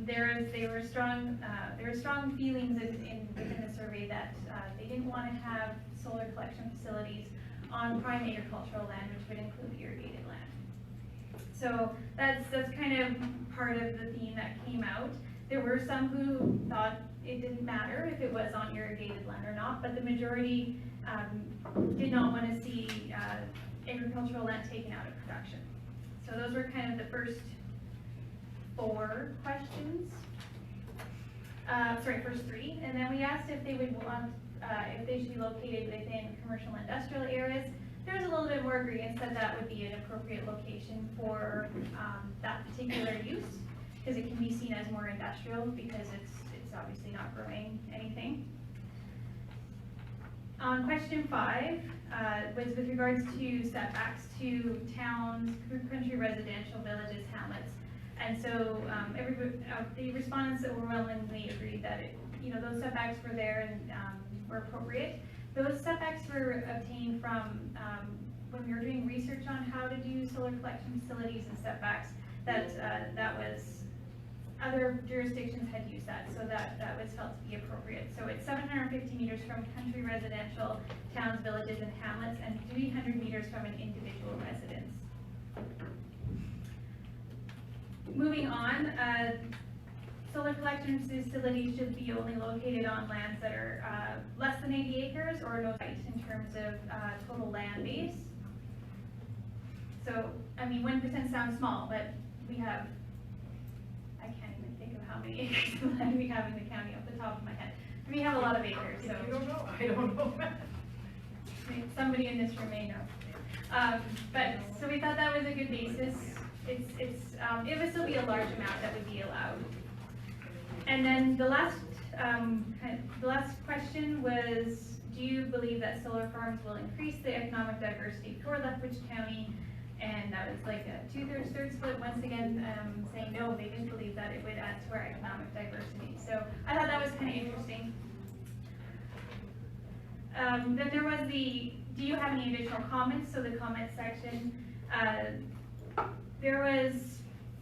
There were strong feelings within the survey that they didn't want to have solar collection facilities on prime agricultural land, which would include irrigated land. So that's kind of part of the theme that came out. There were some who thought it didn't matter if it was on irrigated land or not, but the majority did not want to see agricultural land taken out of production. So those were kind of the first 4 questions. First 3. And then we asked if they would want, if they should be located within commercial and industrial areas. There was a little bit more agreement that that would be an appropriate location for that particular use, because it can be seen as more industrial because it's obviously not growing anything. On question 5 was with regards to setbacks to towns, country residential villages, hamlets. And so the respondents overwhelmingly agreed that those setbacks were there and were appropriate. Those setbacks were obtained from when we were doing research on how to do solar collection facilities and setbacks. That was other jurisdictions had used that, so that was felt to be appropriate. So it's 750 meters from country residential towns, villages, and hamlets, and 300 meters from an individual residence. Moving on, solar collection facilities should be only located on lands that are less than 80 acres or no site in terms of total land base. So, I mean, 1% sounds small, but we have, I can't even think of how many acres of land we have in the county off the top of my head. We have a lot of acres, so. You don't know? I don't know. Somebody in this room may know. So we thought that was a good basis. It would still be a large amount that would be allowed. And then the last question was, do you believe that solar farms will increase the economic diversity for Lethbridge County? And that was like a 2/3 third split, once again, saying no, they didn't believe that it would add to our economic diversity. So I thought that was kind of interesting. Then there was do you have any additional comments? So the comment section,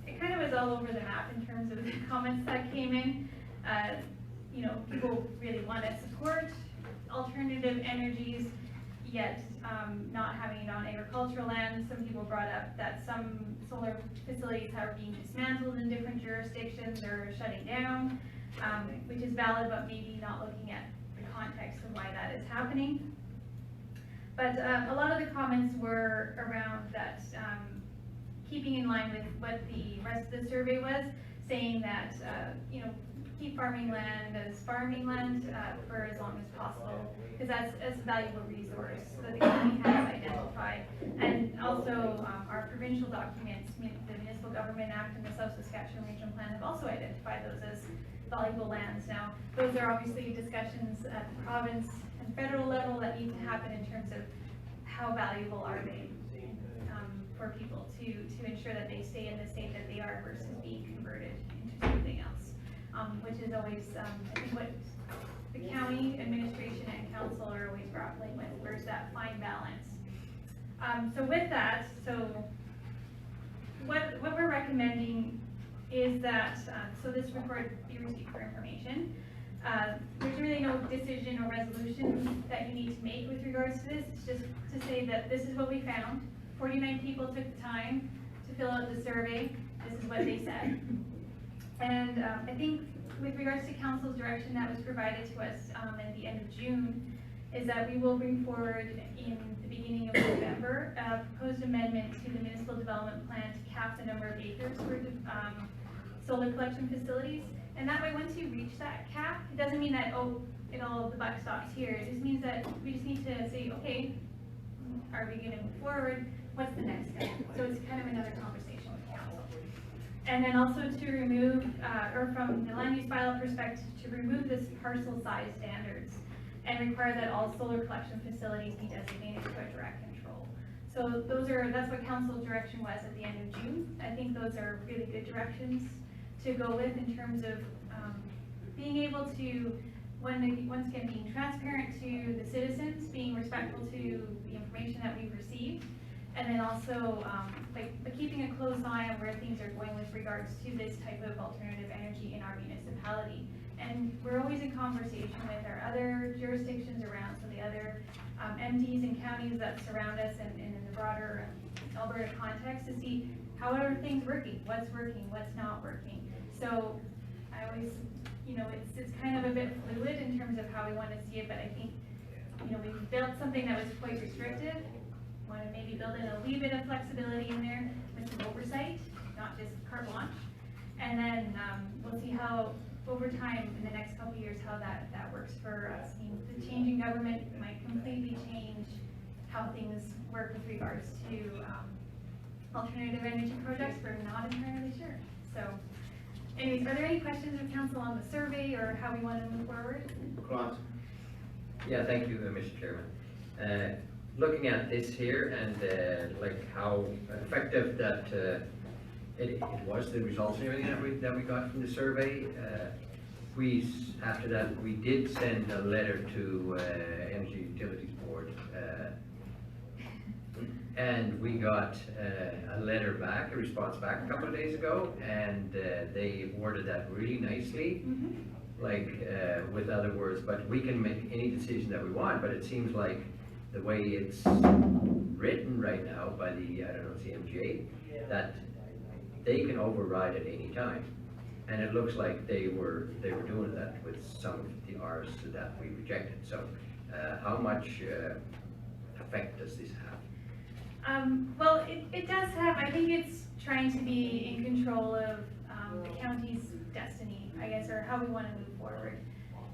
it kind of was all over the map in terms of the comments that came in. People really want to support alternative energies, yet not having it on agricultural land. Some people brought up that some solar facilities are being dismantled in different jurisdictions or shutting down, which is valid, but maybe not looking at the context of why that is happening. But a lot of the comments were around that, keeping in line with what the rest of the survey was, saying that, keep farming land as farming land for as long as possible, because that's a valuable resource that the county has identified. And also our provincial documents, the Municipal Government Act and the South Saskatchewan Regional Plan have also identified those as valuable lands. Now, those are obviously discussions at the province and federal level that need to happen in terms of how valuable are they for people to ensure that they stay in the state that they are versus being converted into something else, which is always, I think, what the county administration and council are always grappling with. Where's that fine balance? So with that, what we're recommending is that, so this report be received for information. There's really no decision or resolution that you need to make with regards to this. It's just to say that this is what we found. 49 people took the time to fill out the survey, this is what they said. And I think with regards to council's direction that was provided to us at the end of June, is that we will bring forward in the beginning of November a proposed amendment to the municipal development plan to cap the number of acres for solar collection facilities. And that way, once you reach that cap, it doesn't mean that, oh, the buck stops here. It just means that we just need to say, okay, are we gonna move forward? What's the next step? So it's kind of another conversation with council. And then also to remove, or from the land use bylaw perspective, to remove this parcel size standards and require that all solar collection facilities be designated to a direct control. So that's what council's direction was at the end of June. I think those are really good directions to go with in terms of being able to, once again, being transparent to the citizens, being respectful to the information that we've received, and then also but keeping a close eye on where things are going with regards to this type of alternative energy in our municipality. And we're always in conversation with our other jurisdictions around, so the other MDs and counties that surround us and in the broader Alberta context to see how are things working, what's not working. So I always, it's kind of a bit fluid in terms of how we want to see it, but I think, we've built something that was quite restrictive. Want to maybe build in a wee bit of flexibility in there with some oversight, not just carte blanche. And then we'll see how, over time, in the next couple of years, how that works for us. I mean, the changing government might completely change how things work with regards to alternative energy projects. We're not entirely sure. So, anyways, are there any questions of council on the survey or how we want to move forward? Claude? Yeah, thank you, Mr. Chairman. Looking at this here and like how effective that it was, the results and everything that we got from the survey. After that, we did send a letter to Energy Utilities Board, and we got a letter back, a response back a couple of days ago, and they worded that really nicely, like with other words. But we can make any decision that we want, but it seems like the way it's written right now by the, CMGA, that they can override at any time. And it looks like they were doing that with some of the R's that we rejected. So how much effect does this have? Well, it does have, I think it's trying to be in control of the county's destiny, I guess, or how we want to move forward.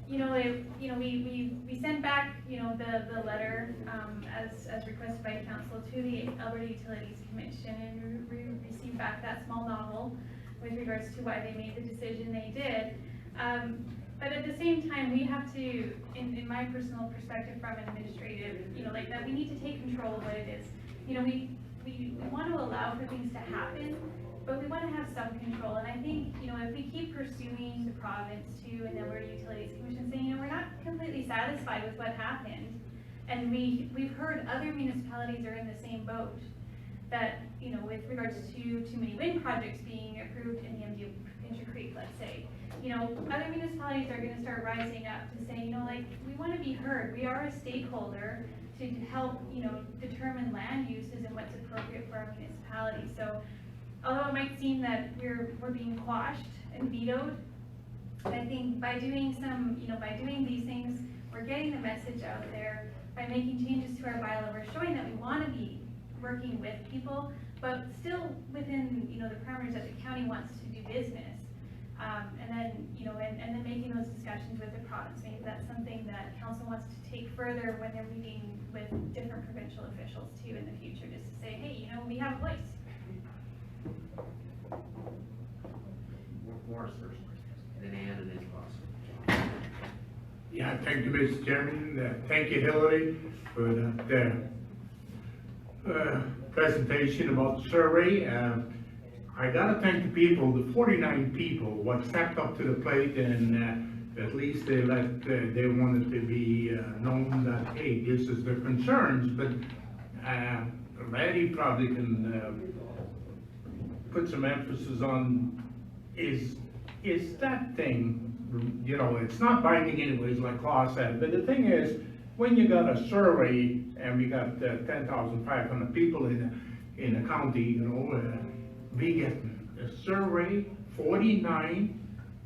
We sent back, the letter as requested by council to the Alberta Utilities Commission, and we received back that small novel with regards to why they made the decision they did. But at the same time, we have to, in my personal perspective from an administrative, that we need to take control of what it is. We want to allow for things to happen, but we want to have some control. And I think, if we keep pursuing the province too, and the Alberta Utilities Commission saying, we're not completely satisfied with what happened, and we've heard other municipalities are in the same boat, that, with regards to too many wind projects being approved in the Inter Creek, let's say, other municipalities are going to start rising up to say, we want to be heard. We are a stakeholder to help, determine land uses and what's appropriate for our municipality. So, although it might seem that we're being quashed and vetoed, I think by doing by doing these things, we're getting the message out there. By making changes to our bylaw, we're showing that we want to be working with people, but still within, the parameters that the county wants to do business. And then making those discussions with the province. Maybe that's something that council wants to take further when they're meeting with different provincial officials too in the future, just to say, hey, we have a voice. Morris first, and then Ann, and then Ross. Yeah, thank you, Mr. Chairman. Thank you, Hillary, for that presentation about the survey. I gotta thank the people, the 49 people, what stepped up to the plate, and at least they wanted to be known that, hey, this is their concerns. But Maddie probably can put some emphasis on is that thing, it's not binding anyways, like Claude said, but the thing is, when you got a survey and we got 10,500 people in the county, we get a survey, 49,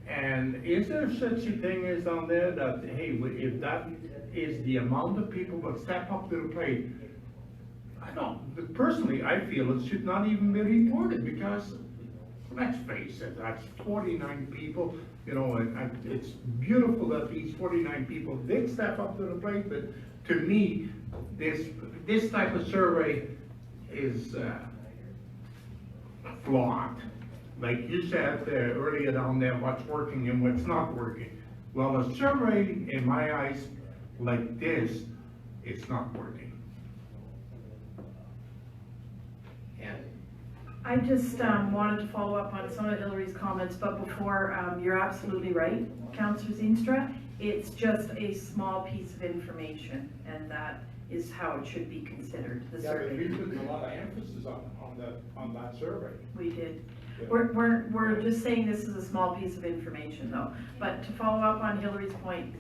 and is there such a thing as on there that, hey, if that is the amount of people that step up to the plate, I don't, personally, I feel it should not even be reported, because, let's face it, that's 49 people, you know, and it's beautiful that these 49 people did step up to the plate, but to me, this type of survey is flawed. Like you said earlier down there, what's working and what's not working. Well, a survey, in my eyes, like this, is not working. And I just wanted to follow up on some of Hillary's comments, but before, you're absolutely right, Councillor Zeenstra. It's just a small piece of information, and that is how it should be considered, the Yeah, but we survey. put a lot of emphasis on that survey. We did. Yeah. We're just saying this is a small piece of information though. But to follow up on Hillary's point,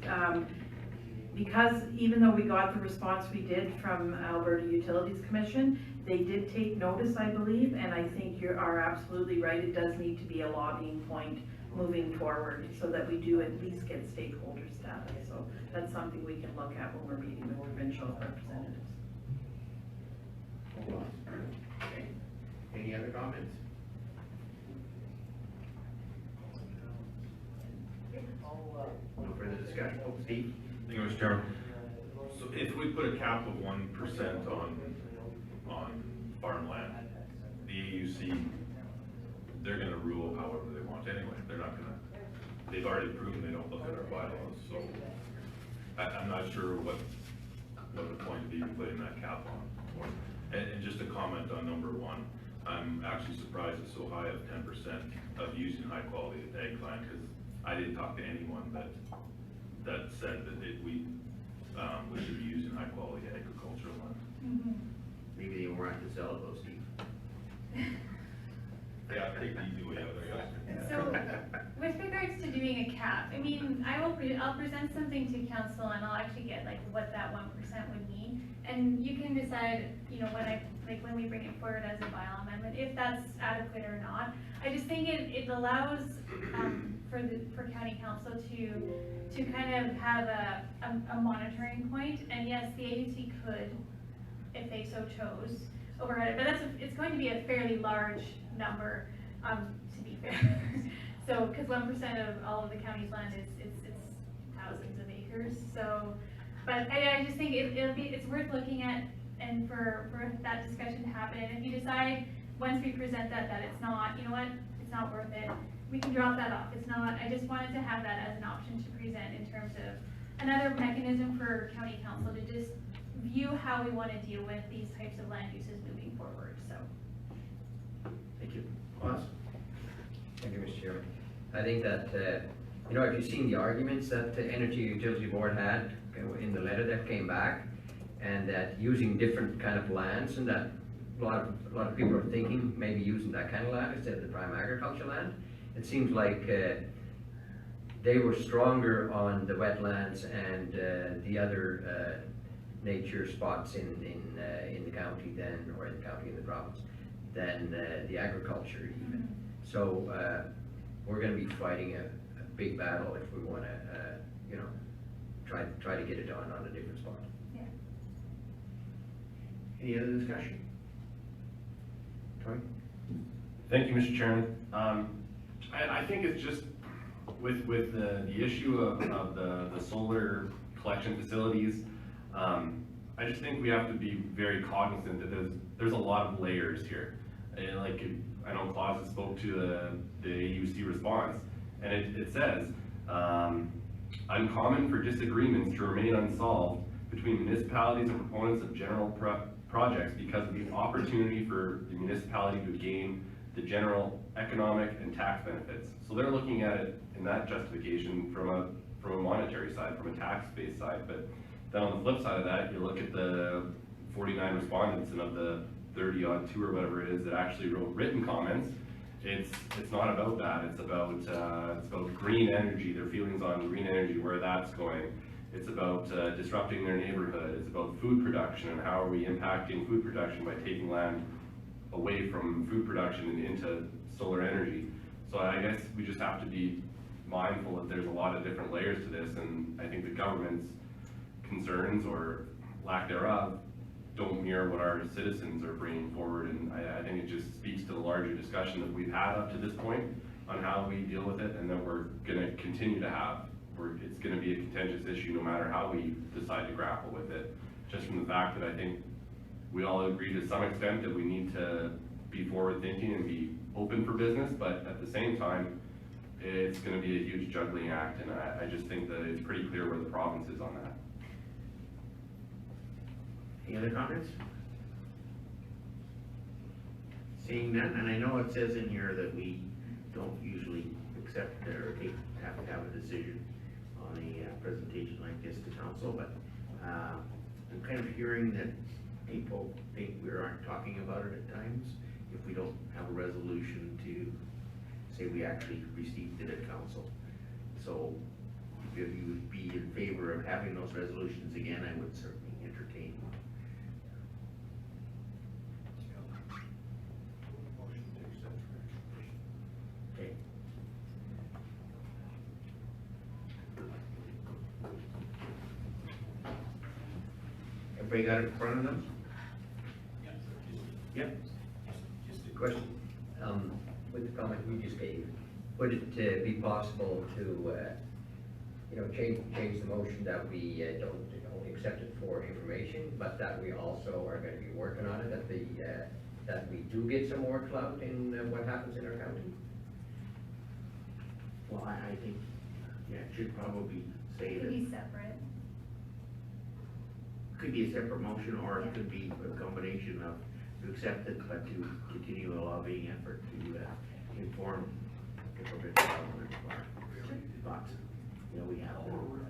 because even though we got the response we did from Alberta Utilities Commission, they did take notice, I believe, and I think you are absolutely right. It does need to be a lobbying point moving forward so that we do at least get stakeholder status. So that's something we can look at when we're meeting with provincial representatives. Hold on. Okay. Any other comments? No further discussion. Oh, Steve? Thank you, Mr. Chairman. So if we put a cap of 1% on farmland, the AUC, they're gonna rule however they want anyway. They're not gonna, they've already proven they don't look at our bylaws, so I'm not sure what the point of even putting that cap on. And just a comment on number 1, I'm actually surprised it's so high of 10% of using high quality ag land, because I didn't talk to anyone that said that we should be using high quality agricultural land. Maybe they weren't to sell it though, Steve. Yeah, take the easy way out, I guess. So, with regards to doing a cap, I mean, I'll present something to council and I'll actually get like what that 1% would mean. And you can decide, you know, when we bring it forward as a bylaw amendment, if that's adequate or not. I just think it allows, for county council to kind of have a monitoring point. And yes, the agency could, if they so chose, override it, but it's going to be a fairly large number, to be fair. So, because 1% of all of the county's land it's thousands of acres. So, but I just think it's worth looking at, and for that discussion to happen. And if you decide once we present that it's not, you know what, it's not worth it, we can drop that off. It's not. I just wanted to have that as an option to present in terms of another mechanism for county council to just view how we want to deal with these types of land uses moving forward. So. Thank you. Ross? Thank you, Mr. Chairman. I think that, you know, have you seen the arguments that the Energy Utility Board had in the letter that came back? And that using different kind of lands, and that a lot of people are thinking maybe using that kind of land instead of the prime agriculture land. It seems like they were stronger on the wetlands and the other nature spots in the county than, or in the county, in the province, than the agriculture even. So we're going to be fighting a big battle if we want to, you know, try to get it on a different spot. Yeah. Any other discussion? Troy? Thank you, Mr. Chairman. I think it's just with the issue of the solar collection facilities, I just think we have to be very cognizant that there's a lot of layers here. And like, I know Claus has spoke to the AUC response, and it says, uncommon for disagreements to remain unsolved between municipalities and proponents of general projects because of the opportunity for the municipality to gain the general economic and tax benefits. So they're looking at it in that justification from a monetary side, from a tax-based side. But then on the flip side of that, you look at the 49 respondents, and of the 30-odd two or whatever it is that actually wrote written comments, it's not about that. It's about green energy, their feelings on green energy, where that's going. It's about disrupting their neighborhood. It's about food production and how are we impacting food production by taking land away from food production and into solar energy. So I guess we just have to be mindful that there's a lot of different layers to this, and I think the government's concerns or lack thereof don't mirror what our citizens are bringing forward, and I think it just speaks to the larger discussion that we've had up to this point on how we deal with it, and that we're gonna continue to have. It's gonna be a contentious issue no matter how we decide to grapple with it, just from the fact that I think we all agree to some extent that we need to be forward thinking and be open for business, but at the same time, it's gonna be a huge juggling act, and I just think that it's pretty clear where the province is on that. Any other comments? Seeing none, and I know it says in here that we don't usually accept or have to have a decision on a presentation like this to council, but I'm kind of hearing that people think we aren't talking about it at times if we don't have a resolution to say we actually received it at council. So if you would be in favor of having those resolutions again, I would certainly entertain one. Okay. Everybody got it in front of them? Yep. Just a question, with the comment we just gave, would it be possible to, change the motion that we don't only accept it for information, but that we also are gonna be working on it, that we do get some more clout in what happens in our county? Well, I think, yeah, it should probably say It that. could be separate. Could be a separate motion, or it could be a combination of to accept it, but to continue a lobbying effort to inform the provincial government of our thoughts. You know, we have them.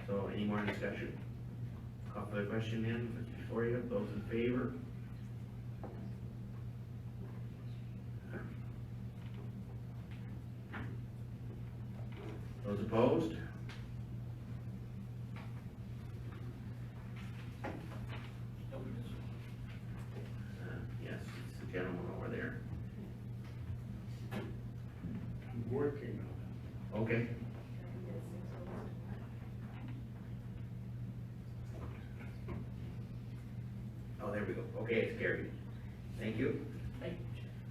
So any more discussion? Call for the question in before you, those in favor? Those opposed? Yes, it's the gentleman over there. I'm working on it. Okay. Oh, there we go. Okay, it's carried. Thank you.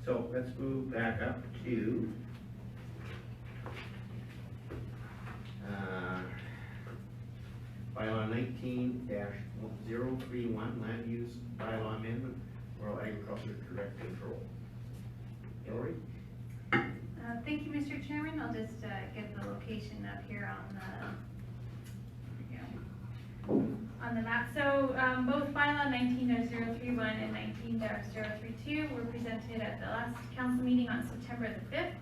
So let's move back up to bylaw 19-031, land use bylaw amendment, rural agriculture direct control. Hillary? Thank you, Mr. Chairman. I'll just give the location up here on the map. So both bylaw 19-031 and 19-032 were presented at the last council meeting on September the 5th.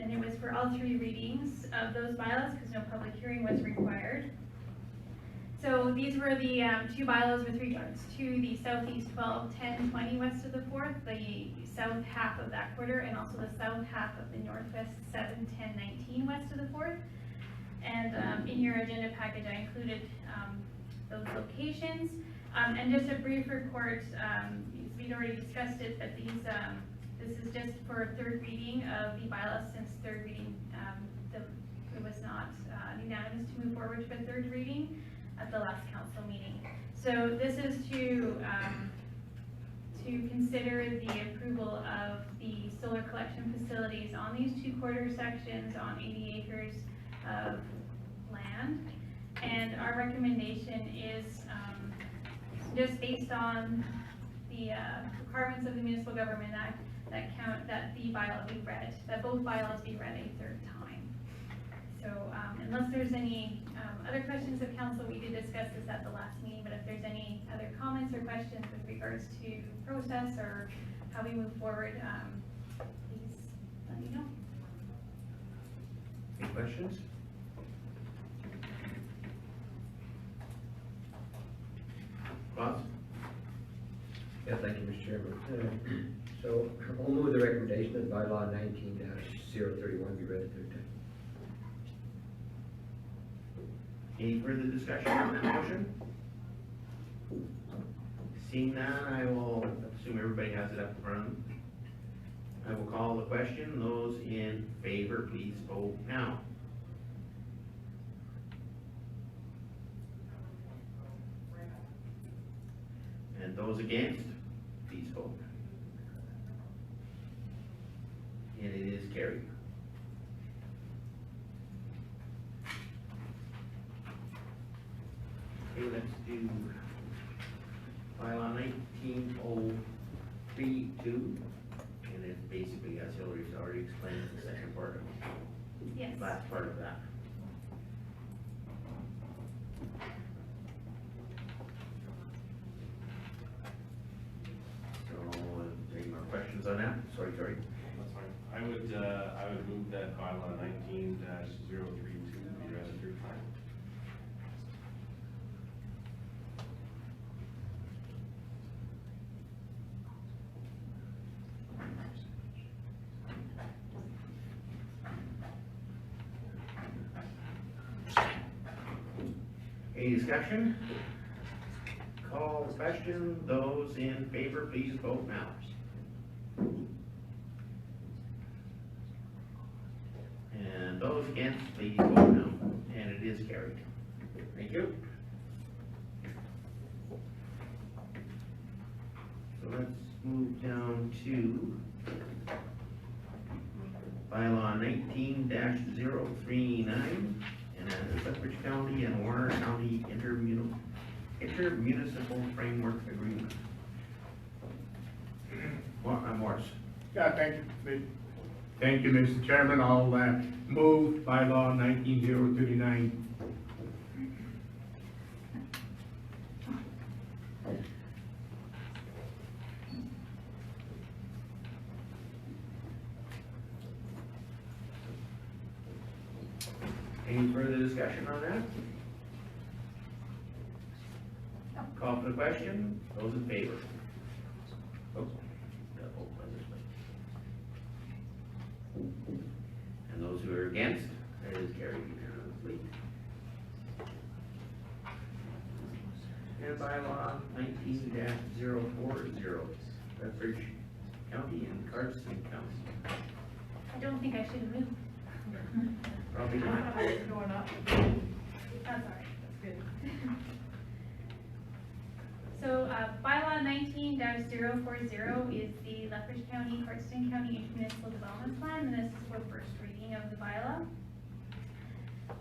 And it was for all three readings of those bylaws because no public hearing was required. So these were the two bylaws with regards to the southeast 12, 10, 20 west of the 4th, the south half of that quarter, and also the south half of the northwest 7, 10, 19 west of the 4th. And in your agenda package, I included those locations. And just a brief report, we'd already discussed it, but this is just for third reading of the bylaws since third reading, it was not unanimous to move forward to a third reading at the last council meeting. So this is to consider the approval of the solar collection facilities on these two quarter sections on 80 acres of land. And our recommendation is just based on the requirements of the Municipal Government Act that the bylaw be read, that both bylaws be read a third time. So unless there's any other questions of council, we did discuss this at the last meeting, but if there's any other comments or questions with regards to process or how we move forward, please let me know. Any questions? Ross? Yeah, thank you, Mr. Chairman. So I'll move the recommendation that bylaw 19-031 be read a third time. Any further discussion on that motion? Seeing none, I will assume everybody has it up front. I will call the question. Those in favor, please vote now. And those against, please vote. And it is carried. Okay, let's do bylaw 19032, and it's basically, as Hillary's already explained, the second part of Yes. it, last part of that. So, any more questions on that? Sorry, Cory. That's fine. I would move that bylaw 19-032 be read a third time. Any discussion? Call the question. Those in favor, please vote now. And those against, please vote no. And it is carried. Thank you. So let's move down to bylaw 19-039, and that is Lethbridge County and Warner County intermunicipal framework agreement. Morris. Yeah, thank you, Mr. Chairman. I'll move bylaw 19039. Any further discussion on that? Call for the question. Those in favor? Oh, got both by this way. And those who are against, that is carried unanimously. And bylaw 19-040, Lethbridge County and Cardston County. I don't think I should have moved. Probably not. Going up. That's all right. That's good. So, bylaw 19-040 is the Lethbridge County, Cardston County Intermunicipal Development Plan, and this is for first reading of the bylaw.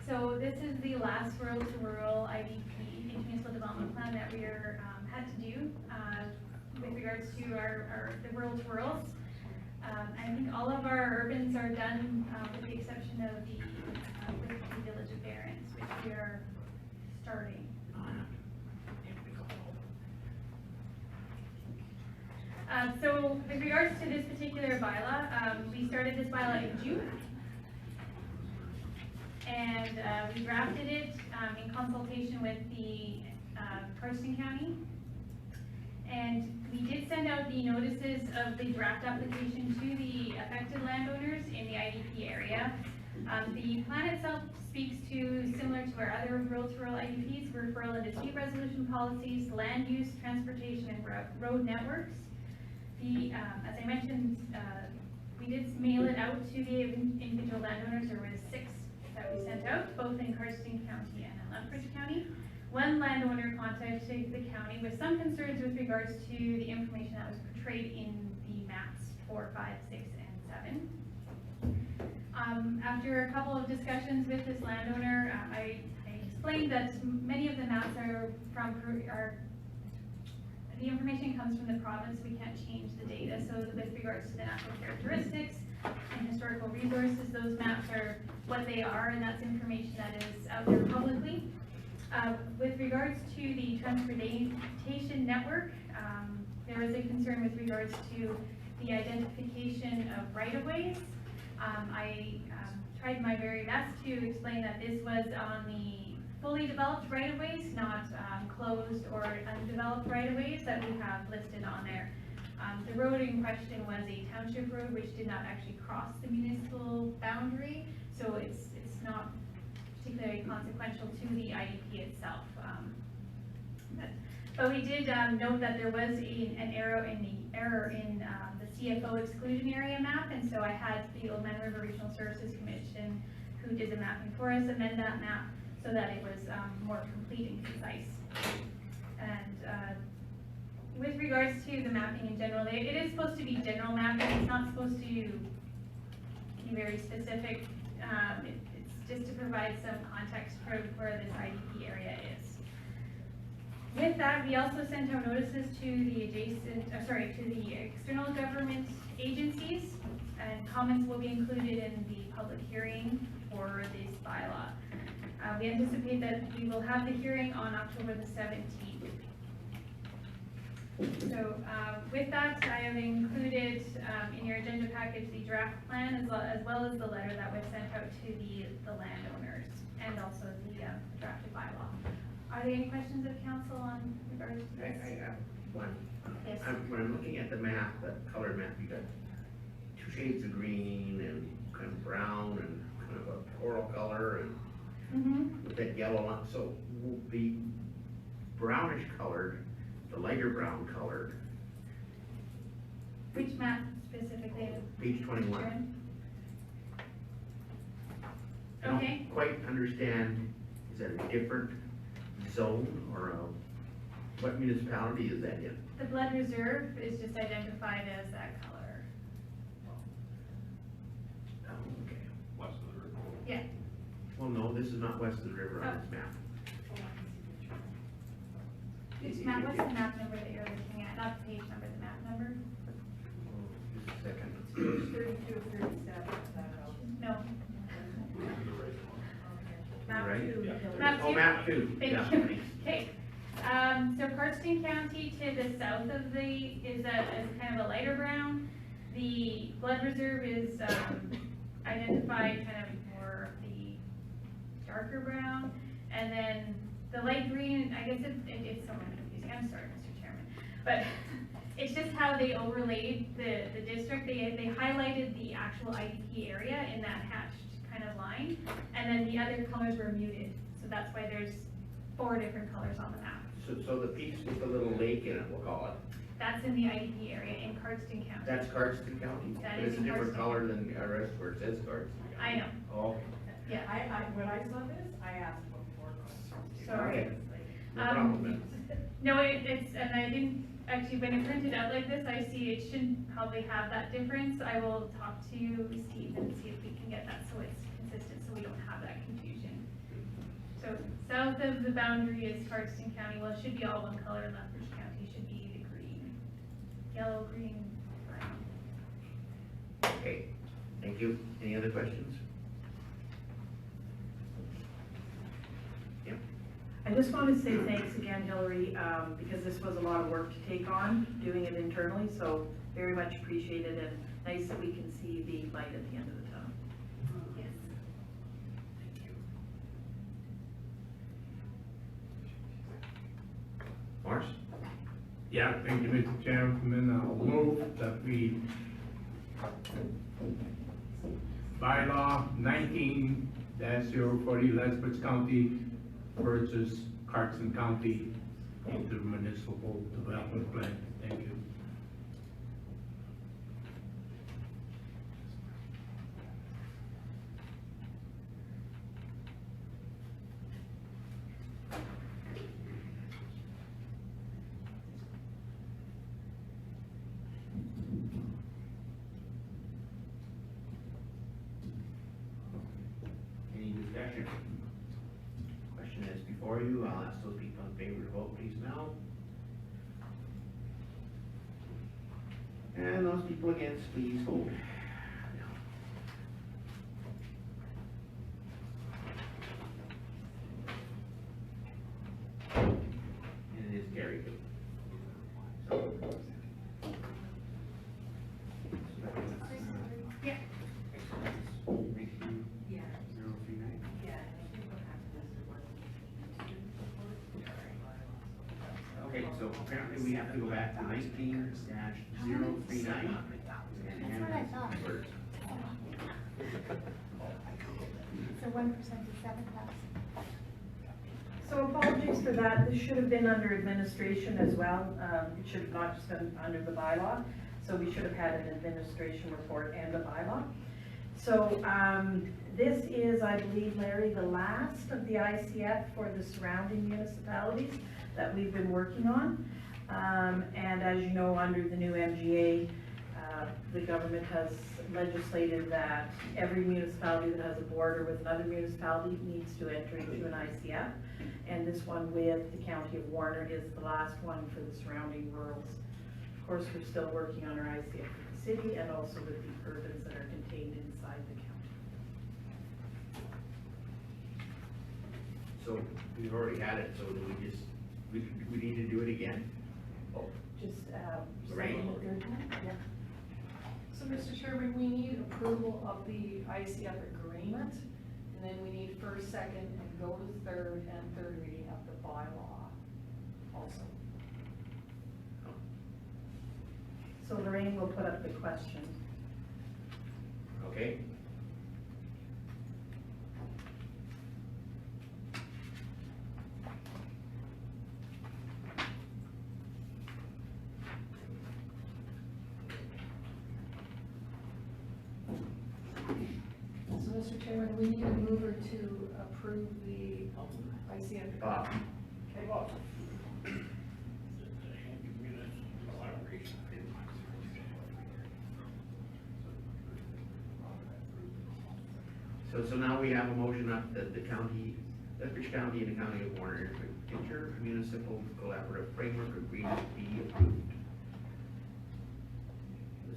So this is the last rural-to-rural IDP, intermunicipal development plan that we are, had to do, with regards to the rural-to-rurals. I think all of our urbans are done, with the exception of the Village of Barons, which we are starting. So with regards to this particular bylaw, we started this bylaw in June. And we drafted it in consultation with the Cardston County. And we did send out the notices of the draft application to the affected landowners in the IDP area. The plan itself speaks to, similar to our other rural-to-rural IDPs, referral and dispute resolution policies, land use, transportation, and road networks. As I mentioned, we did mail it out to the individual landowners. There was 6 that we sent out, both in Cardston County and in Lethbridge County. One landowner contacted the county with some concerns with regards to the information that was portrayed in the maps 4, 5, 6, and 7. After a couple of discussions with this landowner, I explained that many of the maps are the information comes from the province. We can't change the data. So with regards to the natural characteristics and historical resources, those maps are what they are, and that's information that is out there publicly. With regards to the transportation network, there was a concern with regards to the identification of right-of-ways. I tried my very best to explain that this was on the fully developed right-of-ways, not closed or undeveloped right-of-ways that we have listed on there. The road in question was a township road which did not actually cross the municipal boundary, so it's not particularly consequential to the IDP itself. But we did note that there was an error in the CFO exclusion area map, and so I had the Oldman River Regional Services Commission, who did the mapping for us, amend that map so that it was more complete and concise. And with regards to the mapping in general, it is supposed to be general mapping. It's not supposed to be very specific. It's just to provide some context for where this IDP area is. With that, we also sent out notices to the to the external government agencies, and comments will be included in the public hearing for this bylaw. We anticipate that we will have the hearing on October the 17th. So with that, I have included in your agenda package the draft plan as well as the letter that was sent out to the landowners, and also the drafted bylaw. Are there any questions of council on regards to this? I have one. Yes. When I'm looking at the map, the colored map, you got two shades of green and kind of brown and kind of a coral color and Mm-hmm. with that yellow on, so the brownish colored, the lighter brown colored, Which map specifically? page 21. I Okay. don't quite understand, is that a different zone or what municipality is that in? The blood reserve is just identified as that color. Oh, okay. West of the river. Yeah. Well, no, this is not west of the river on this map. What's the map number that you're looking at? Not the page number, the map number? Just a second. 32, 37, No. map Right? 2. Yeah. Map Oh, two. map 2, Thank yeah. you. Okay. So Cardston County to the south of is kind of a lighter brown. The blood reserve is identified kind of more the darker brown. And then the light green, I guess it's somewhat confusing. I'm sorry, Mr. Chairman. But it's just how they overlaid the district. They highlighted the actual IDP area in that hatched kind of line. And then the other colors were muted. So that's why there's 4 different colors on the map. So the piece with the little lake in it, we'll call it, That's in the IDP area in Cardston County. that's Cardston County? That But is it's a in different Cardston. color than the rest where it says Cardston. I know, Oh, okay. yeah. When I saw this, I asked what for. Sorry. Okay. No problem then. No, it's, and I didn't, actually, when it printed out like this, I see it shouldn't probably have that difference. I will talk to Steve and see if we can get that so it's consistent, so we don't have that confusion. So south of the boundary is Cardston County. Well, it should be all one color. Lethbridge County should be the green, yellow, green, brown. Okay, thank you. Any other questions? Yep. I just want to say thanks again, Hillary, because this was a lot of work to take on, doing it internally, so very much appreciated, and nice that we can see the light at the end of the tunnel. Yes. Morris? Yeah, thank you, Mr. Chairman. I'll move that we bylaw 19-040 Lethbridge County versus Carson County intermunicipal development plan. Thank you. Any discussion? Question is before you. I'll ask those people in favor to vote, please now. And those people against, please vote. And it is carried. Yeah. Okay, so apparently we have to go back to 19-039. That's what I thought. So 1% is 7,000. So apologies for that, this should have been under administration as well, it should have not just been under the bylaw, so we should have had an administration report and a bylaw. So, this is, I believe, Larry, the last of the ICF for the surrounding municipalities that we've been working on. And as you know, under the new MGA, the government has legislated that every municipality that has a border with another municipality needs to enter into an ICF. And this one with the County of Warner is the last one for the surrounding rurals. Of course, we're still working on our ICF with the city and also with the urbans that are contained inside the county. So we've already had it, so do we just, we need to do it again? Just, Lorraine? second and third time? Yeah. So, Mr. Chairman, we need approval of the ICF agreement, and then we need first, second, and go to third and third reading of the bylaw also. So Lorraine will put up the question. Okay? So, Mr. Chairman, we need a mover to approve the ICF. Bob? Okay, Bob. So now we have a motion up that the county, Lethbridge County and the County of Warner intermunicipal collaborative framework agreement be approved.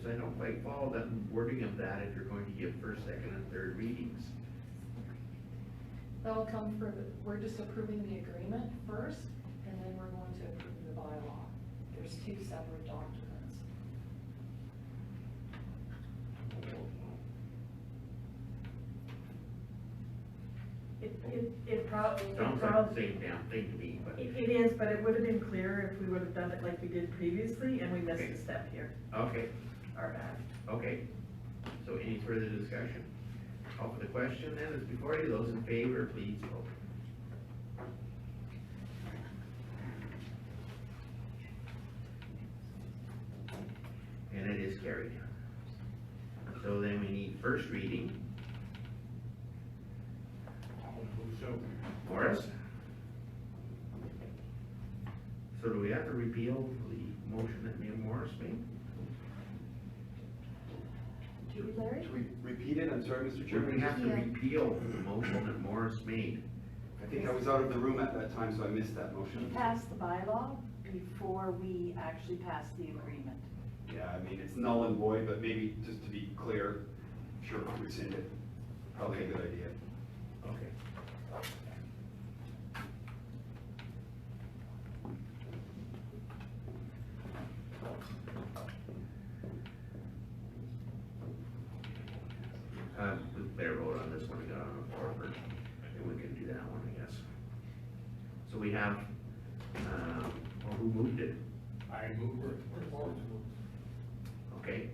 So I don't quite follow the wording of that if you're going to give first, second, and third readings. That will come for, we're just approving the agreement first, and then we're going to approve the bylaw. There's two separate documents. It probably, Sounds like the same damn thing to me, but, it is, but it would have been clearer if we would have done it like we did previously, and we missed a step here, okay, our bad. okay. So any further discussion? Call for the question then, is before you, those in favor, please vote. And it is carried. So then we need first reading. So, Morris? So do we have to repeal the motion that Neil Morris made? Do you, Larry? Should we repeat it? I'm sorry, Mr. Should Chairman. we have to Yeah. repeal the motion that Morris made? I think I was out of the room at that time, so I missed that We motion. passed the bylaw before we actually passed the agreement. Yeah, I mean, it's null and void, but maybe just to be clear, sure, rescind it. Probably a good idea. Okay. We better vote on this one, we got on the floor first, and we can do that one, I guess. So we have, well, who moved it? I move it. Okay.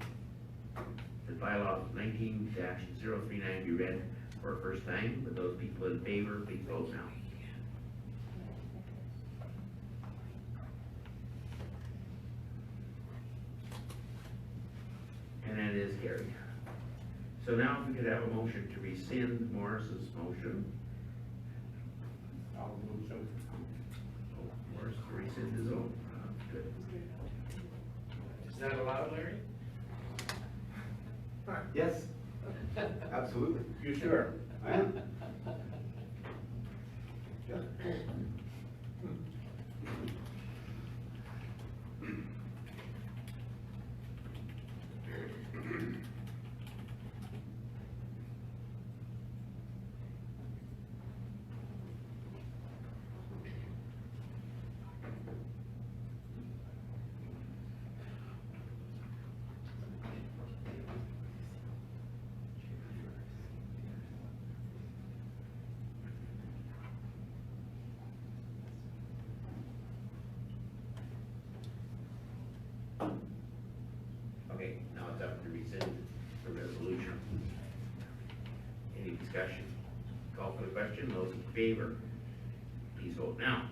The bylaw 19-039 be read for a first time, but those people in favor, please vote now. And it is carried. So now if we could have a motion to rescind Morris's motion. I'll move so. Morris to rescind his own. Good. Is that allowed, Larry? Yes, absolutely. You sure? I am. Yeah. favor, please vote now.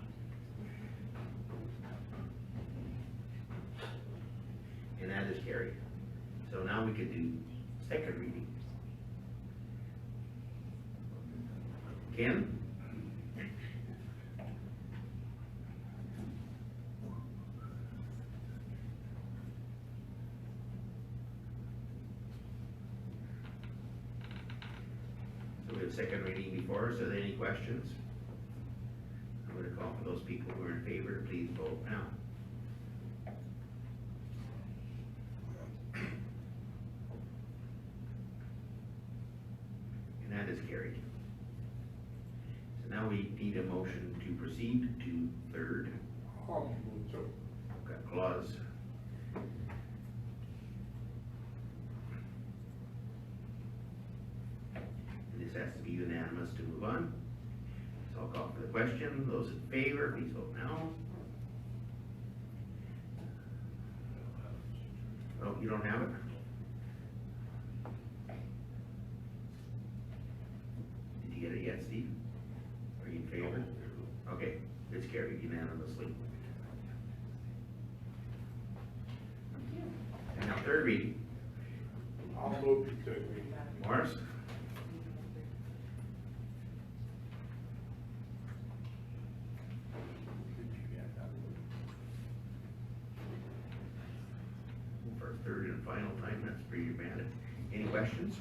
And that is carried. So now we could do second reading. Ken? So we have second reading before us. Are there any questions? I'm going to call for those people who are in favor to please vote now. And that is carried. So now we need a motion to proceed to third. Got clause. This has to be unanimous to move on. So I'll call for the question. Those in favor, please vote now. Oh, you don't have it? Did you get it yet, Steve? Are you in favor? Okay, it's carried unanimously. And now third reading. I'll move to third reading. Morris? For a third and final time, that's pretty dramatic. Any questions?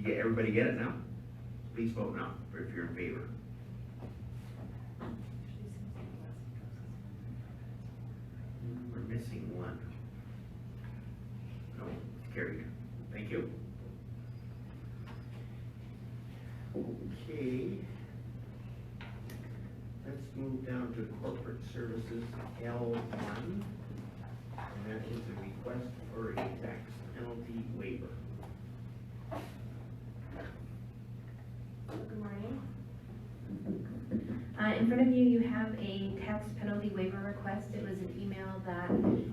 Everybody get it now? Please vote now, if you're in favor. We're missing one. No, it's carried. Thank you. Okay. Let's move down to corporate services L1. And that is a request for a tax penalty waiver. Good morning. In front of you, you have a tax penalty waiver request. It was an email that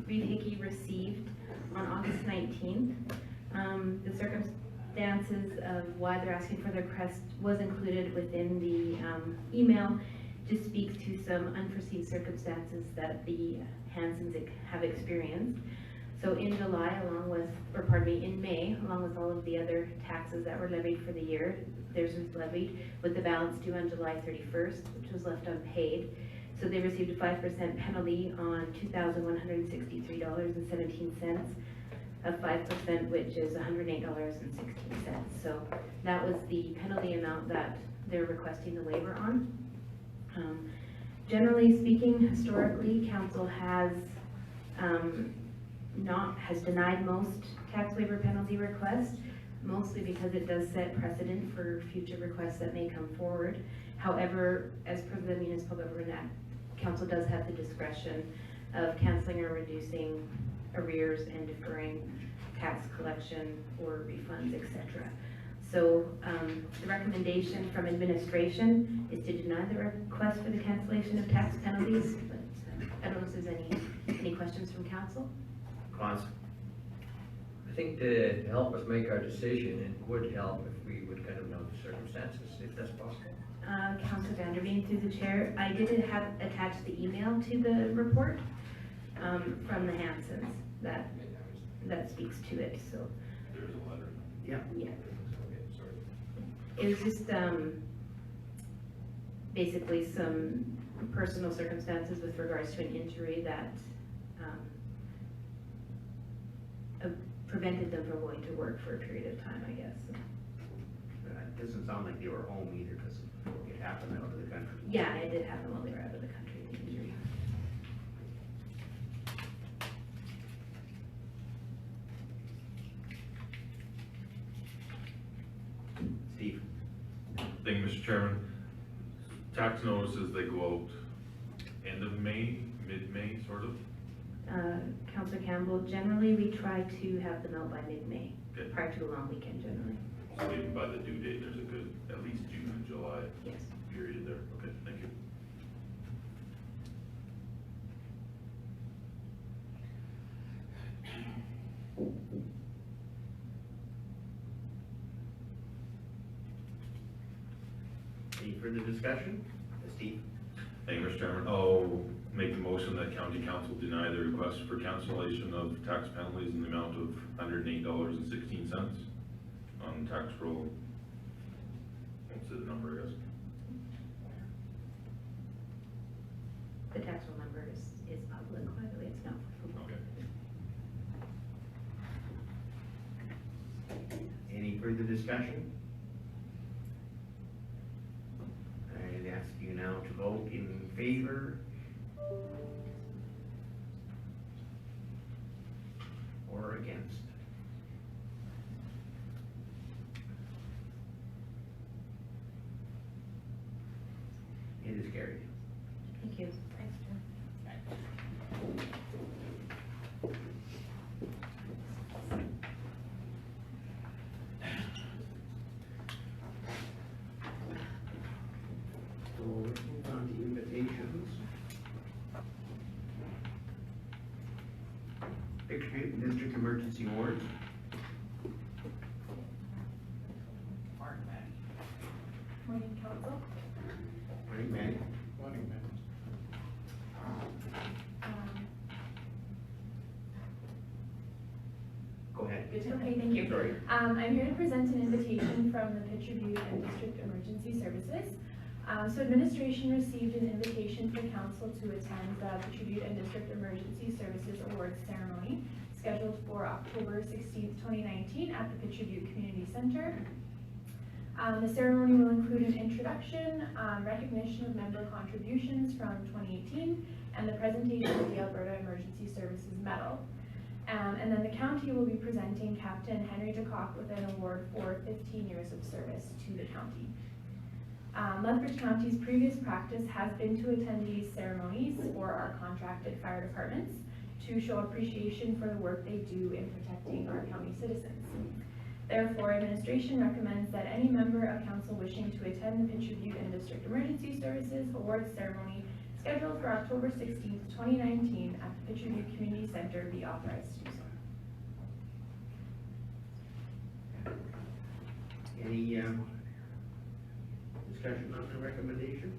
Reed Hickey received on August 19th. The circumstances of why they're asking for the request was included within the email. Just speaks to some unforeseen circumstances that the Hansons have experienced. So in July, in May, along with all of the other taxes that were levied for the year, theirs was levied with the balance due on July 31st, which was left unpaid. So they received a 5% penalty on $2,163.17 of 5%, which is $108.16. So that was the penalty amount that they're requesting the waiver on. Generally speaking, historically, council has denied most tax waiver penalty requests, mostly because it does set precedent for future requests that may come forward. However, as per the Municipal Government Act, council does have the discretion of canceling or reducing arrears and deferring tax collection or refunds, etc. So the recommendation from administration is to deny the request for the cancellation of tax penalties, but I don't know if there's any questions from council? Clause? I think to help us make our decision, it would help if we would kind of know the circumstances, if that's possible. Councilor Vanderveen, through the chair, I did have attached the email to the report from the Hansons that speaks to it, so. There's a letter. Yeah. Yeah. It was just basically some personal circumstances with regards to an injury that prevented them from going to work for a period of time, I guess. It doesn't sound like they were home either, because it happened out of the country. Yeah, it did happen while they were out of the country, the injury. Steve? Thank you, Mr. Chairman. Tax notices, they go out end of May, mid-May, sort of? Councilor Campbell, generally we try to have them out by mid-May, Okay. prior to a long weekend generally. So even by the due date, there's a good, at least June and July Yes. period there. Okay, thank you. Any further discussion? Steve? Thank you, Mr. Chairman. I'll make the motion that county council deny the request for cancellation of tax penalties in the amount of $108.16 on tax roll. What's the number, I guess? The tax roll number is public, by the way, it's not. Okay. Any further discussion? I'd ask you now to vote in favor or against. It is carried. Thank you. Thanks, Jim. So let's move on to invitations. Picture District Emergency Awards. Morning, council. Morning, Manny. Morning, man. Go ahead. Okay, thank you. Sorry. I'm here to present an invitation from the Pitcher Butte and District Emergency Services. So administration received an invitation for council to attend the Pitcher Butte and District Emergency Services Awards ceremony scheduled for October 16th, 2019 at the Pitcher Butte Community Center. The ceremony will include an introduction, recognition of member contributions from 2018, and the presentation of the Alberta Emergency Services Medal. And then the county will be presenting Captain Henry DeCock with an award for 15 years of service to the county. Lethbridge County's previous practice has been to attend these ceremonies for our contracted fire departments to show appreciation for the work they do in protecting our county citizens. Therefore, administration recommends that any member of council wishing to attend the Pitcher Butte and District Emergency Services Awards ceremony scheduled for October 16th, 2019 at the Pitcher Butte Community Center be authorized to do so. Any discussion on the recommendation?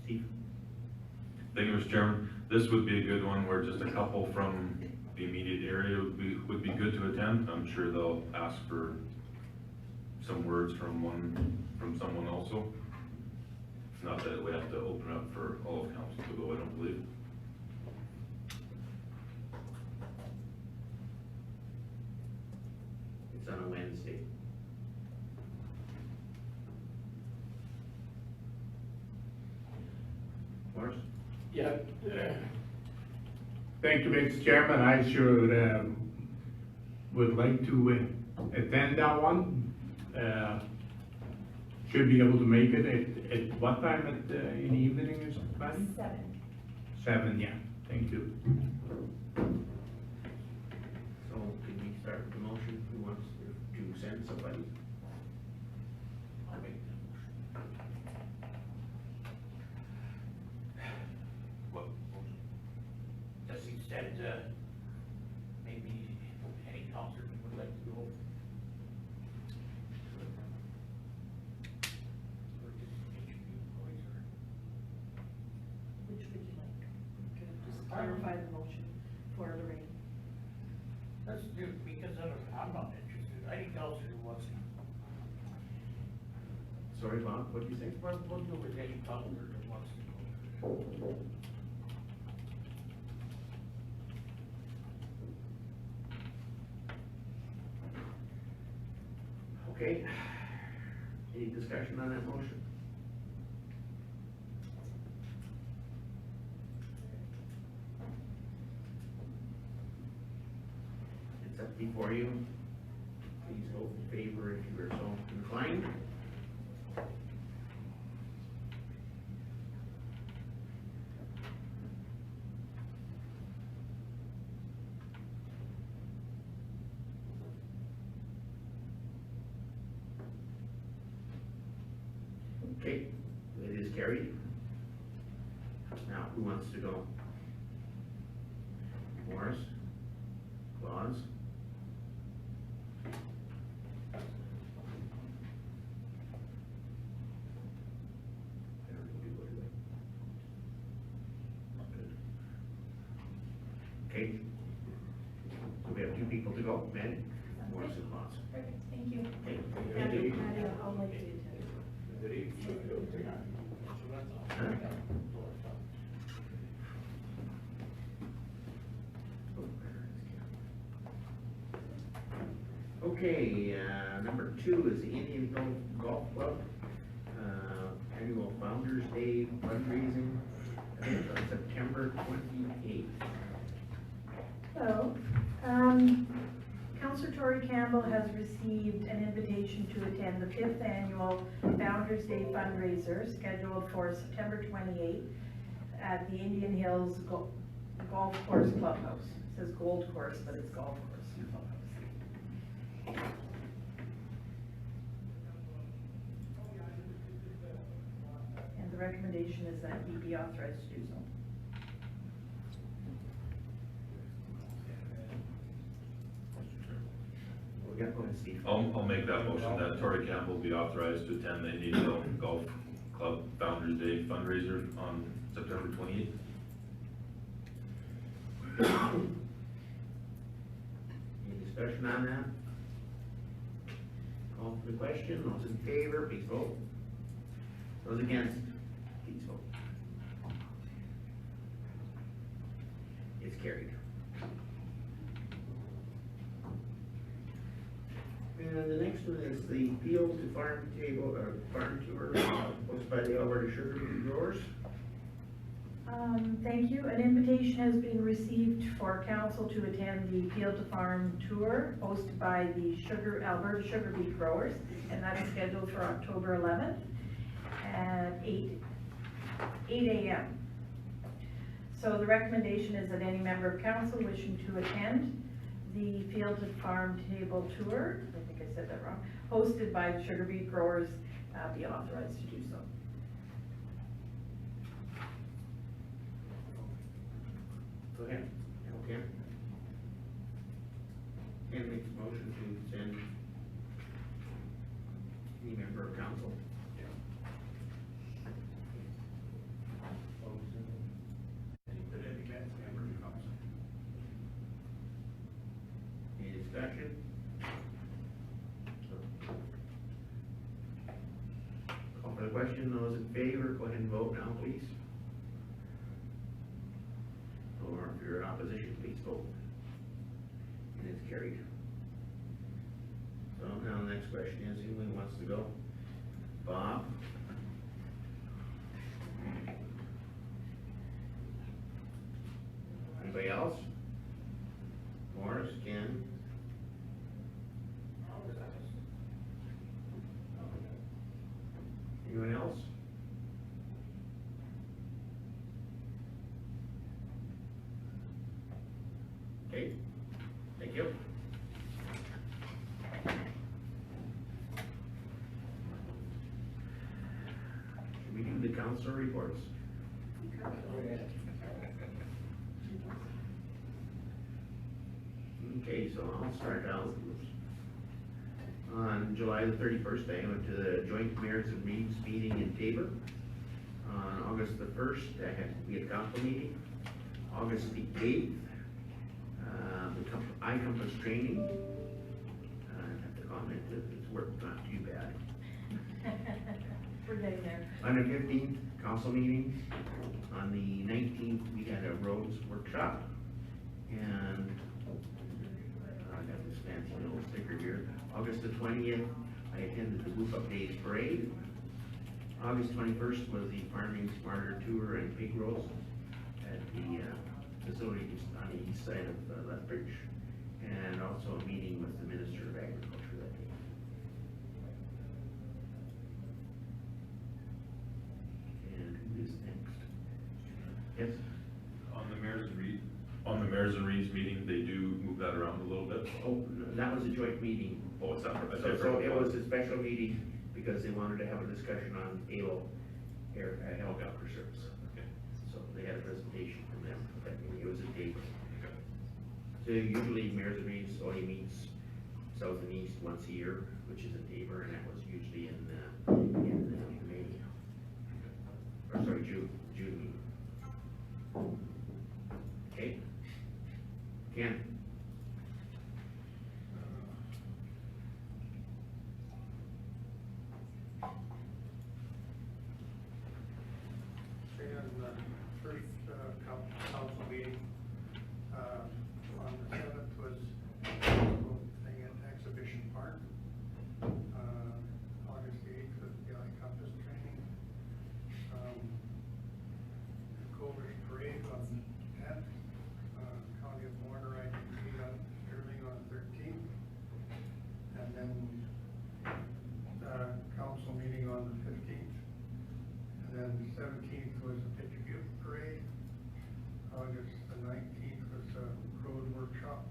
Steve? Thank you, Mr. Chairman. This would be a good one where just a couple from the immediate area would be good to attend. I'm sure they'll ask for some words from someone also. It's not that we have to open up for all of council to go, I don't believe. It's on a Wednesday. Morris? Yeah. Thank you, Mr. Chairman. I sure would like to attend that one. Should be able to make it at what time in the evening is it, buddy? 7. 7, yeah. Thank you. So can we start the motion? Who wants to send somebody? I'll make that motion. What? Does he said, maybe any concert would like to go? Or just HB boys or? Which would you like? Could just clarify the motion for Lorraine. Let's do it, because I'm not interested. Any concert who wants to. Sorry, Bob, what did you say? Well, we'll do with any concert who wants to go. Okay. Any discussion on that motion? It's up before you. Please vote in favor if you are so inclined. Okay, it is carried. Now, who wants to go? Morris? Claus? I don't think we would, do we? Okay. So we have two people to go, Maddie, Morris and Claus. Perfect, thank you. Okay, thank you. Nadia, I'll let you Huh? Okay, number 2 is the Indian Hill Golf Club, annual Founder's Day fundraising event on September 28th. So, Councillor Tori Campbell has received an invitation to attend the 5th annual Founder's Day fundraiser scheduled for September 28th at the Indian Hills Golf Course Clubhouse. It says Gold Course, but it's Golf Course Clubhouse. And the recommendation is that he be authorized to do so. Yeah, go ahead, Steve. I'll make that motion that Tori Campbell be authorized to attend the Indian Hill Golf Club Founder's Day fundraiser on September 28th. Any discussion on that? Call for the question, those in favor, please vote. Those against, please vote. It's carried. And the next one is the Field to Farm Table, Farm Tour, hosted by the Alberta Sugar Beet Growers. Thank you. An invitation has been received for council to attend the Field to Farm Tour hosted by the Alberta Sugar Beet Growers, and that is scheduled for October 11th at 8 a.m. So the recommendation is that any member of council wishing to attend the Field to Farm Table Tour, I think I said that wrong, hosted by the Sugar Beet Growers, be authorized to do so. Go ahead. Okay. Ken makes a motion to send any member of council. Any discussion? Call for the question, those in favor, go ahead and vote now, please. Or if you're in opposition, please vote. And it's carried. So now the next question is, who wants to go? Bob? Anybody else? Morris, Ken? Anyone else? Okay, thank you. Should we do the council reports? Okay, so I'll start out. On July the 31st, I went to the joint mayors and Reeves meeting in Tabor. On August the 1st, we had a council meeting. August the 8th, the iCompass training. I have to comment that it's worked not too bad. We're getting there. On the 15th, council meeting. On the 19th, we had a roads workshop. And I got this fancy little sticker here. August the 20th, I attended the Whoop Up Days Parade. August 21st was the Farming Smarter Tour and pig roast at the facility just on the east side of Lethbridge. And also a meeting with the Minister of Agriculture that day. And who is next? Yes? On the Mayors and Reeves meeting, they do move that around a little bit. Oh, that was a joint meeting. Oh, it's separate. So it was a special meeting because they wanted to have a discussion on ALO, helicopter service. Okay. So they had a presentation from them, that meeting. It was a date. So usually Mayor's of Maine only meets south and east once a year, which is in Tabor, and that was usually in May. Or sorry, June. Okay. Ken? Okay, on the first, council meeting, on the 7th was thing at Exhibition Park. August 8th was the Compass training. The Covers Parade on the 10th. County of Warner IDP on Sterling on the 13th. And then, council meeting on the 15th. And then the 17th was the Pitcher Butte Parade. August the 19th was a road workshop.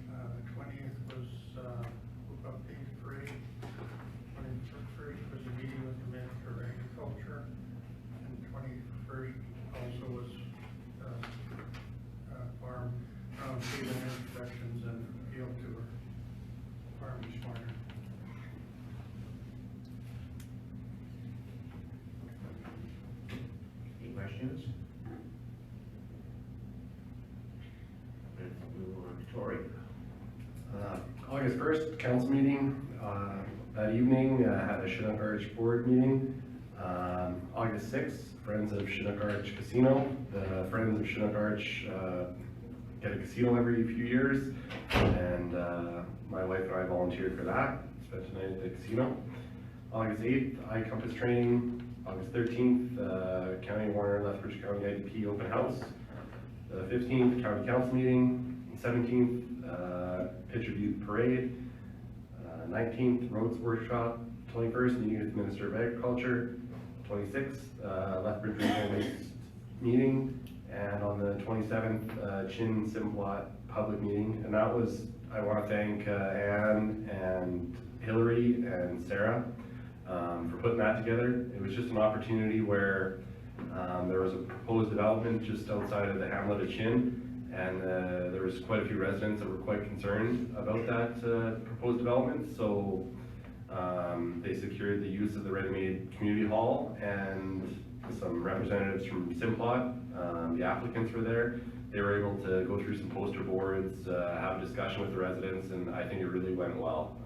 The 20th was Hoop Up Days Parade. 21st was a meeting with the Minister of Agriculture. And 21st also was farm roundtable inspections and field tour. Farm this morning. Any questions? Let's move on to Tori. August 1st, council meeting. That evening, had a Chinook Arch board meeting. August 6th, Friends of Chinook Arch Casino. The Friends of Chinook Arch get a casino every few years, and my wife and I volunteered for that. Spent the night at the casino. August 8th, iCompass training. August 13th, County Warner, Lethbridge County IDP open house. The 15th, County Council meeting. 17th, Pitcher Butte Parade. 19th, Roads Workshop. 21st, meeting with the Minister of Agriculture. 26th, Lethbridge Regional Waste meeting. And on the 27th, Chin Simplot public meeting. And that was, I want to thank Anne and Hillary and Sarah for putting that together. It was just an opportunity where there was a proposed development just outside of the hamlet of Chin. And there was quite a few residents that were quite concerned about that proposed development. So they secured the use of the ready-made community hall, and some representatives from Simplot, the applicants were there. They were able to go through some poster boards, have a discussion with the residents, and I think it really went well.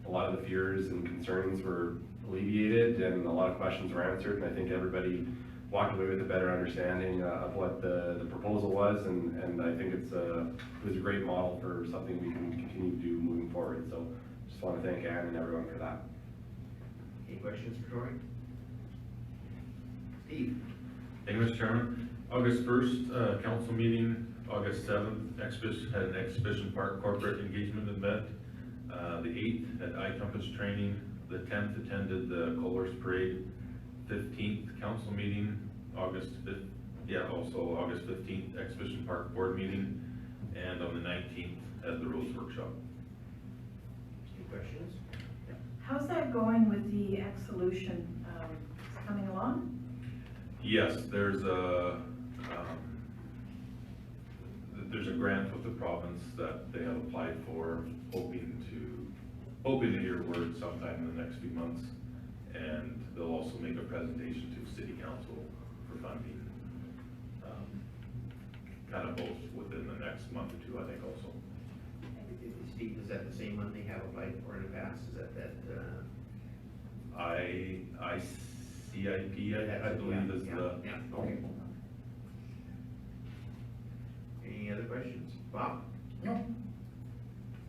A lot of the fears and concerns were alleviated, and a lot of questions were answered, and I think everybody walked away with a better understanding of what the proposal was, and I think it was a great model for something we can continue to do moving forward. So just want to thank Anne and everyone for that. Any questions for Tori? Steve? Thank you, Mr. Chairman. August 1st, council meeting. August 7th, had an Exhibition Park corporate engagement event. The 8th, had iCompass training. The 10th, attended the Colors Parade. 15th, council meeting. August 5th, also August 15th, Exhibition Park board meeting. And on the 19th, at the Roads Workshop. Any questions? How's that going with the X-Solution? Coming along? Yes, there's a grant with the province that they have applied for, hoping to hear word sometime in the next few months. And they'll also make a presentation to City Council for funding, kind of both within the next month or two, I think also. Steve, is that the same one they have applied for in the past? Is that CIP, I believe is the. Yeah, okay. Any other questions? Bob? No.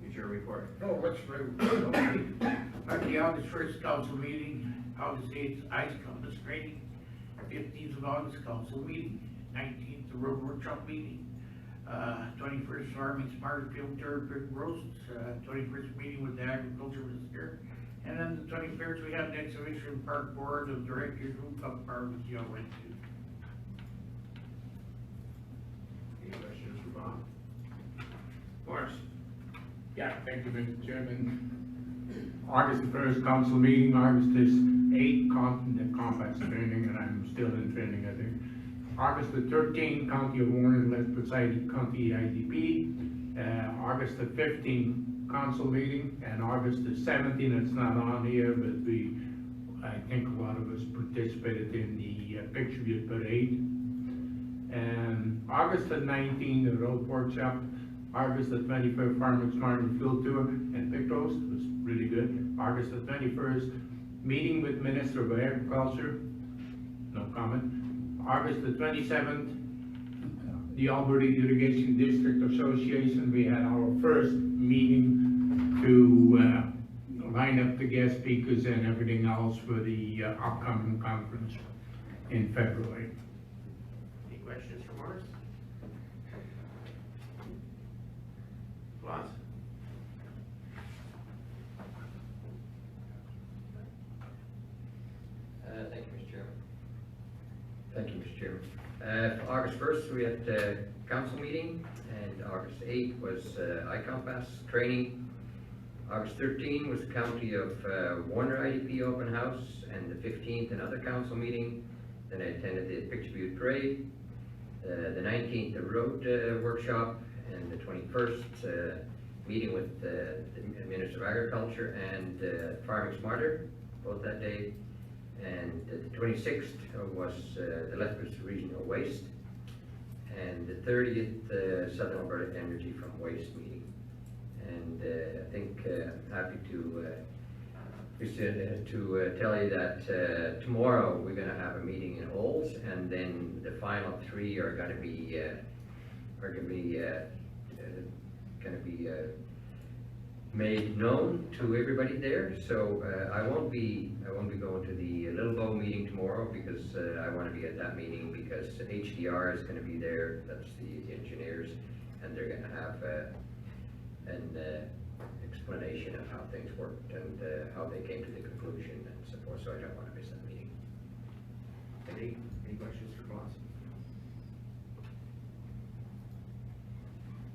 It's your report. No, what's my, at the August 1st council meeting, August 8th, iCompass training, 15th of August council meeting, 19th, the road workshop meeting, 21st, farming smart field tour, big roasts, 21st meeting with the agriculture minister, and then the 21st, we have the Exhibition Park Board of Directors rooftop barbecue I went to. Any questions for Bob? Morris? Yeah, thank you, Mr. Chairman. August the 1st, council meeting. August is 8th, the complex training, and I'm still in training, I think. August the 13th, County of Warren, Lesbos County IDP. August the 15th, council meeting, and August the 17th, it's not on here, but I think a lot of us participated in the Picture View Parade. And August the 19th, the road workshop. August the 25th, Farmers Market Field Tour and Pick Roast was really good. August the 21st, meeting with Minister of Agriculture, no comment. August the 27th, the Alberta Irrigation District Association, we had our first meeting to line up the guest speakers and everything else for the upcoming conference in February. Any questions for Morris? Claus? Thank you, Mr. Chairman. Thank you, Mr. Chairman. For August 1st, we had a council meeting, and August 8th was iCompass training. August 13th was the County of Warner IDP open house, and the 15th, another council meeting. Then I attended the Picture View Parade. The 19th, the road workshop, and the 21st, meeting with the Minister of Agriculture and Farming Smarter, both that day. And the 26th was the Lesbos Regional Waste, and the 30th, Southern Alberta Energy from Waste meeting. And I think I'm happy to tell you that tomorrow we're going to have a meeting in Olds, and then the final three are going to be made known to everybody there. So I won't be going to the Little Bow meeting tomorrow, because I want to be at that meeting, because HDR is going to be there. That's the engineers, and they're going to have an explanation of how things worked and how they came to the conclusion and so forth. So I don't want to miss that meeting. Any questions for Claus?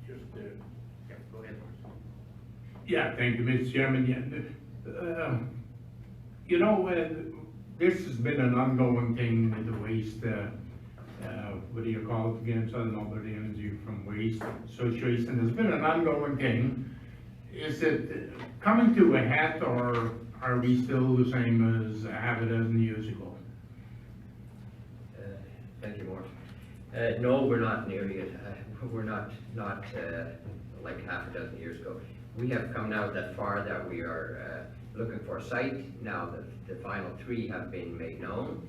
Just, Yeah, go ahead, Morris. yeah, thank you, Mr. Chairman. Yeah, you know, this has been an ongoing thing with the waste, what do you call it again, Southern Alberta Energy from Waste Association. It's been an ongoing thing. Is it coming to a head, or are we still the same as half a dozen years ago? Thank you, Morris. No, we're not nearly it. We're not like half a dozen years ago. We have come now that far that we are looking for a site. Now the final three have been made known.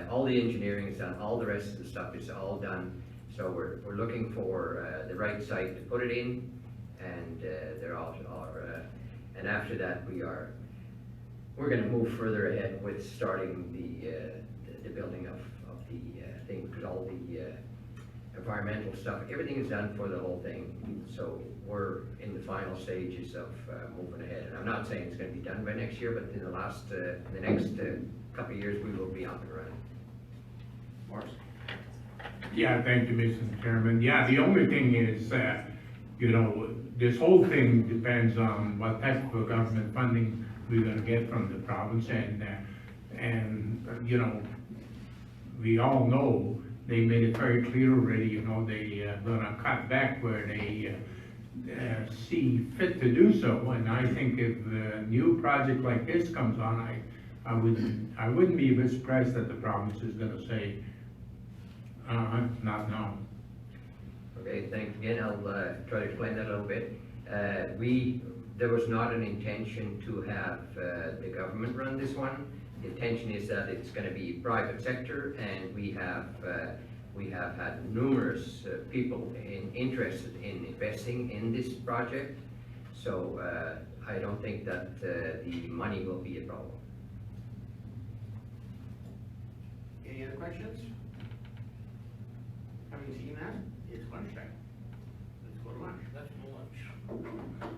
All the engineering is done, all the rest of the stuff is all done. So we're looking for the right site to put it in, and they're all and after that we're going to move further ahead with starting the building of the thing, because all the environmental stuff, everything is done for the whole thing. So we're in the final stages of moving ahead. And I'm not saying it's going to be done by next year, but in the next couple of years, we will be up and running. Morris? Yeah, thank you, Mr. Chairman. Yeah, the only thing is, you know, this whole thing depends on what type of government funding we're gonna get from the province, and you know, we all know they made it very clear already, you know, they gonna cut back where they see fit to do so. And I think if a new project like this comes on, I wouldn't be a bit surprised that the province is gonna say, not now. Okay, thanks again. I'll try to explain that a little bit. There was not an intention to have the government run this one. The intention is that it's going to be private sector, and we have had numerous people interested in investing in this project. So I don't think that the money will be a problem. Any other questions? Having seen that, it's lunchtime. Let's go to lunch. Let's go to lunch.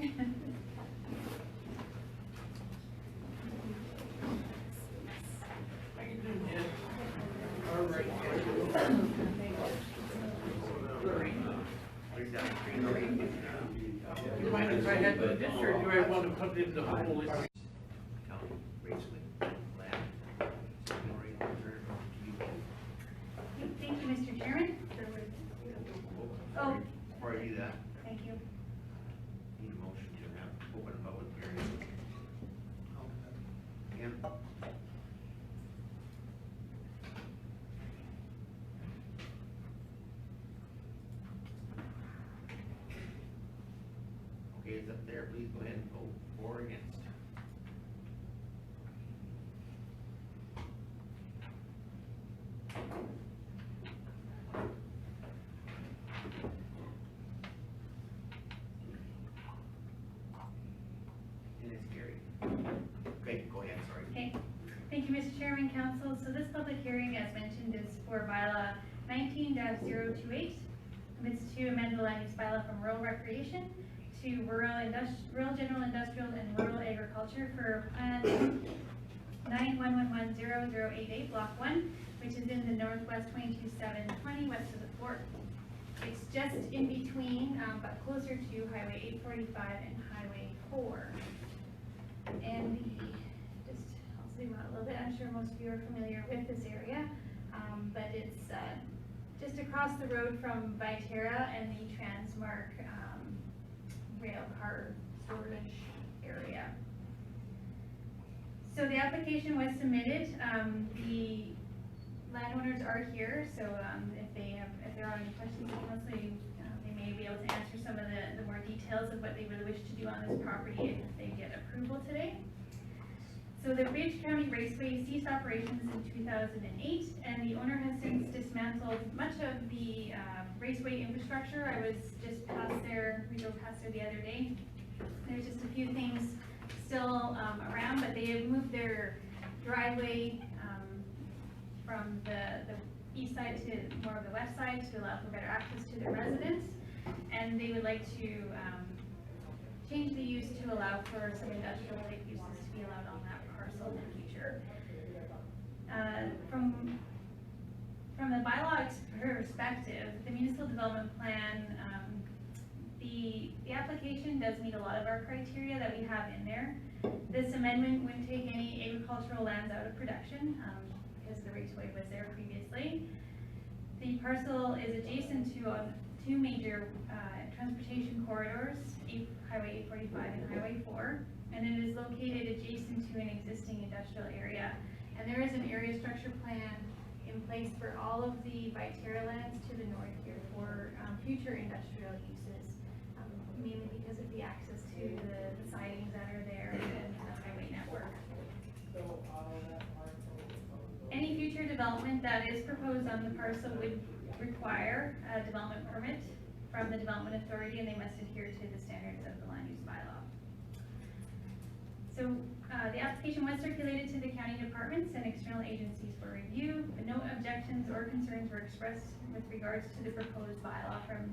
You mind if I had this, or do I want to put it in the whole list? County Raceway land. Maureen, I'll turn it over to you. Thank you, Mr. Chairman. Oh, Before I do that, thank you. need a motion to have open public hearing. Again? Okay, it's up there, please go ahead and vote for or against. And it's carried. Okay, go ahead, sorry. Okay, thank you, Mr. Chairman, Council. So this public hearing, as mentioned, is for bylaw 19-028. It's to amend the land use bylaw from rural recreation to rural general industrial and rural agriculture for plan 9111088 block 1, which is in the northwest 22720 west of the port. It's just in between, but closer to Highway 845 and Highway 4. And I'll zoom out a little bit. I'm sure most of you are familiar with this area, but it's just across the road from Viterra and the Transmark rail car storage area. So the application was submitted. The landowners are here, so if there are any questions, council, they may be able to answer some of the more details of what they really wish to do on this property if they get approval today. So the Ridge County Raceway ceased operations in 2008, and the owner has since dismantled much of the raceway infrastructure. I was just past there, we drove past there the other day. There's just a few things still around, but they have moved their driveway from the east side to more of the west side to allow for better access to their residents. And they would like to change the use to allow for some industrial like uses to be allowed on that parcel in the future. From the bylaw perspective, the municipal development plan, the application does meet a lot of our criteria that we have in there. This amendment wouldn't take any agricultural lands out of production, because the raceway was there previously. The parcel is adjacent to two major transportation corridors, Highway 845 and Highway 4, and it is located adjacent to an existing industrial area. And there is an area structure plan in place for all of the Viterra lands to the north here for future industrial uses, mainly because of the access to the sidings that are there and the highway network. Any future development that is proposed on the parcel would require a development permit from the Development Authority, and they must adhere to the standards of the land use bylaw. So the application was circulated to the county departments and external agencies for review, but no objections or concerns were expressed with regards to the proposed bylaw from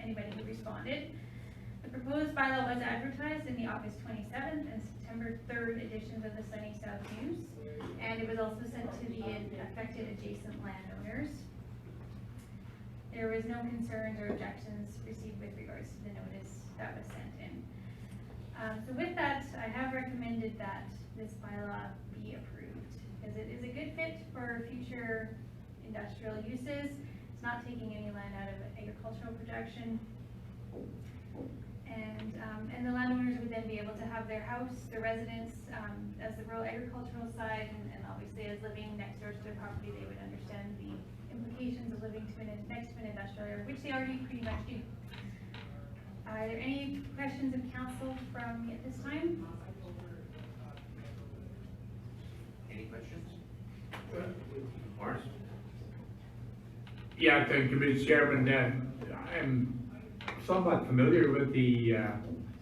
anybody who responded. The proposed bylaw was advertised in the August 27th and September 3rd editions of the Sunny South News, and it was also sent to the affected adjacent landowners. There was no concerns or objections received with regards to the notice that was sent in. So with that, I have recommended that this bylaw be approved, because it is a good fit for future industrial uses. It's not taking any land out of agricultural production. And the landowners would then be able to have their house, their residence, as the rural agricultural side, and obviously as living next door to their property, they would understand the implications of living next to an industrial area, which they already pretty much do. Are there any questions of council from me at this time? Any questions? Morris? Yeah, thank you, Mr. Chairman. I'm somewhat familiar with the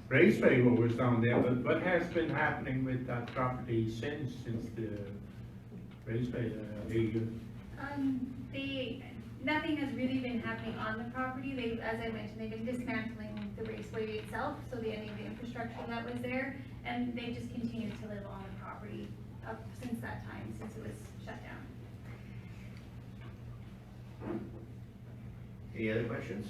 raceway what was down there, but what has been happening with that property since the raceway? nothing has really been happening on the property. They, as I mentioned, they've been dismantling the raceway itself, so any of the infrastructure that was there, and they just continued to live on the property up since that time, since it was shut down. Any other questions?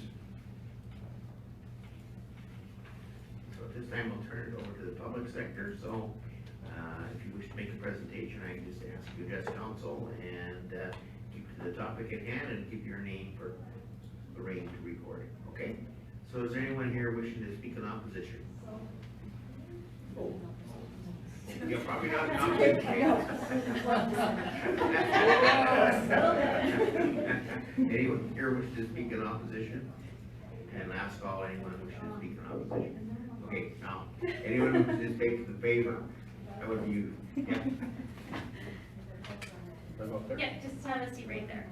So at this time, I'll turn it over to the public sector, so, if you wish to make a presentation, I can just ask you address council and, keep to the topic at hand and give your name for Lorraine to record it, okay? So is there anyone here wishing to speak in opposition? Oh. You're probably not. Anyone here wishing to speak in opposition? And last call, anyone wishing to speak in opposition? Okay, now, anyone who wishes to speak in favor? That would be you. Yeah. Yeah, just have a seat right there.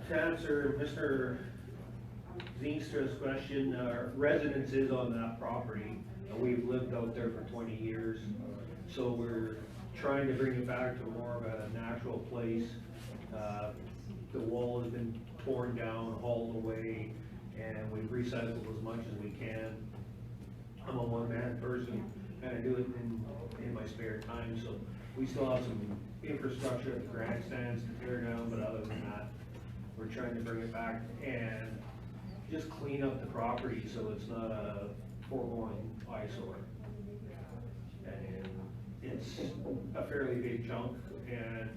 To answer Mr. Zeenstra's question, our residence is on that property, and we've lived out there for 20 years. So we're trying to bring it back to more of a natural place. The wall has been torn down, hauled away, and we've recycled as much as we can. I'm a one-man person, and I do it in my spare time, so we still have some infrastructure at the grandstands to tear down, but other than that, we're trying to bring it back and just clean up the property so it's not a foregoing eyesore. And it's a fairly big chunk, and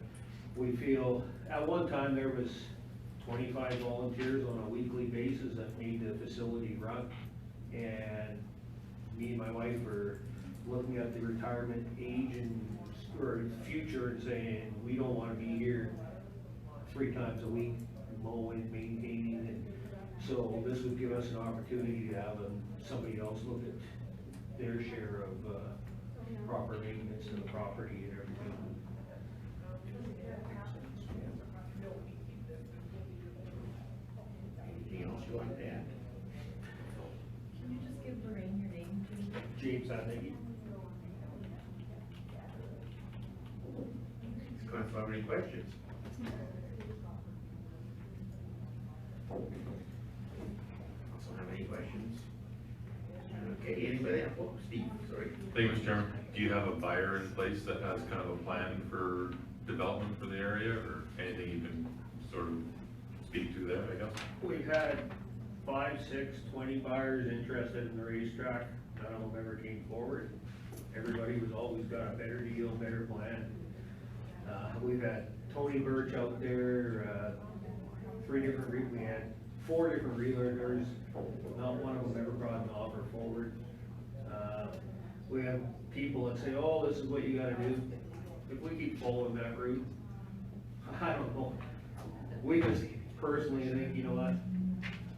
we feel, at one time there was 25 volunteers on a weekly basis that made the facility run. And me and my wife were looking at the retirement age or future and saying, we don't wanna be here 3 times a week, mowing, maintaining, and so this would give us an opportunity to have somebody else look at their share of proper maintenance of the property and everything. Anything else you want to add? Can you just give Lorraine your name, please? James Adneggy. Does council have any questions? Also have any questions? Okay, anybody else? Oh, Steve, sorry. Thank you, Mr. Chairman. Do you have a buyer in place that has kind of a plan for development for the area, or anything you can sort of speak to there, I guess? We've had 5, 6, 20 buyers interested in the racetrack. None of them ever came forward. Everybody was always got a better deal, better plan. We've had Tony Birch out there, 3 different, we had 4 different realtors. Not one of them ever brought an offer forward. We have people that say, oh, this is what you gotta do. If we keep following that route, I don't know. We just personally think, you know what,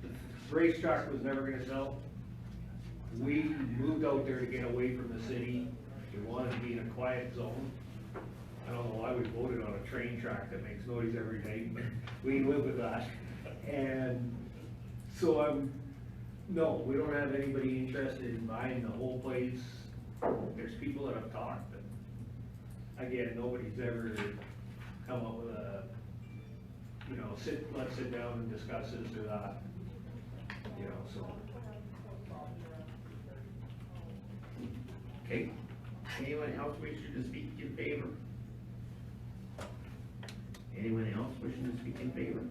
the racetrack was never gonna sell. We moved out there to get away from the city. We wanted to be in a quiet zone. I don't know why we voted on a train track that makes noise every day, but we live with that. And so no, we don't have anybody interested in buying the whole place. There's people that have talked, but again, nobody's ever come up with a, you know, let's sit down and discuss this or that, you know, so. Okay, anyone else wishing to speak in favor? Anyone else wishing to speak in favor?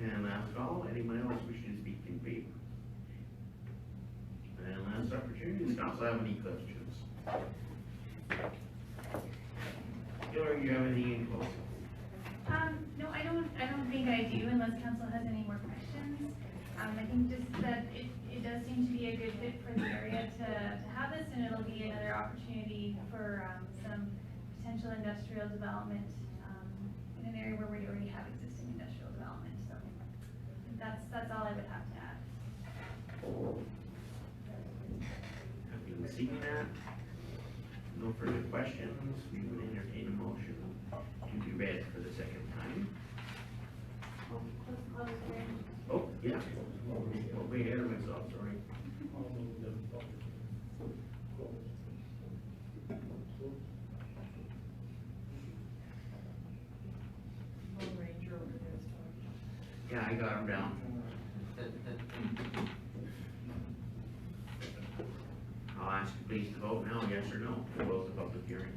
And last call, anyone else wishing to speak in favor? And last opportunity, does council have any questions? Hillary, you have anything in closing? No, I don't think I do unless council has any more questions. I think just that it does seem to be a good fit for the area to have this, and it'll be another opportunity for some potential industrial development in an area where we already have existing industrial development. So that's all I would have to add. Having seen that, no further questions, we would entertain a motion to be read for the second time. Oh, yeah. Oh, way ahead of myself, sorry. Yeah, I got them down. I'll ask you please to vote now, yes or no, to close the public hearing.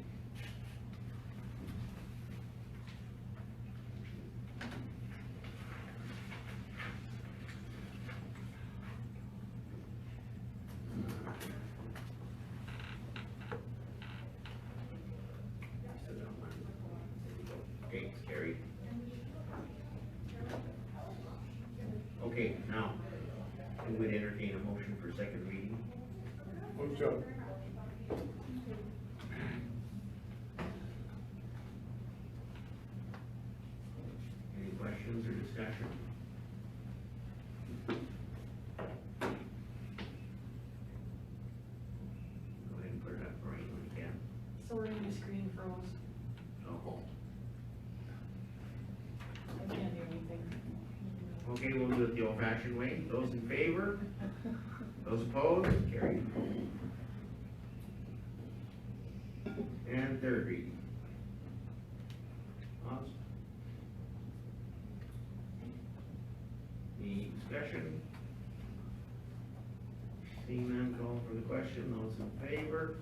Okay, it's carried. Okay, now, we would entertain a motion for second reading. Move so. Any questions or discussion? Go ahead and put it up for anyone you can. Sorry, your screen froze. Oh. I can't do anything. Okay, we'll do it the old fashioned way. Those in favor? Those opposed? Carried. And third reading. Thoughts? Any discussion? Seeing none, call for the question. Those in favor?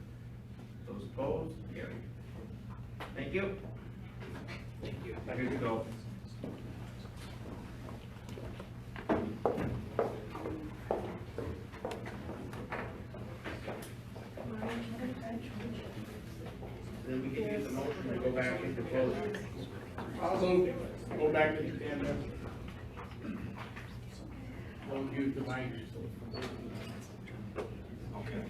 Those opposed? Carried. Thank you. Thank you. Good to go. Then we can use the motion to go back into closed. Also, go back to the camera. Don't use the mic. Okay.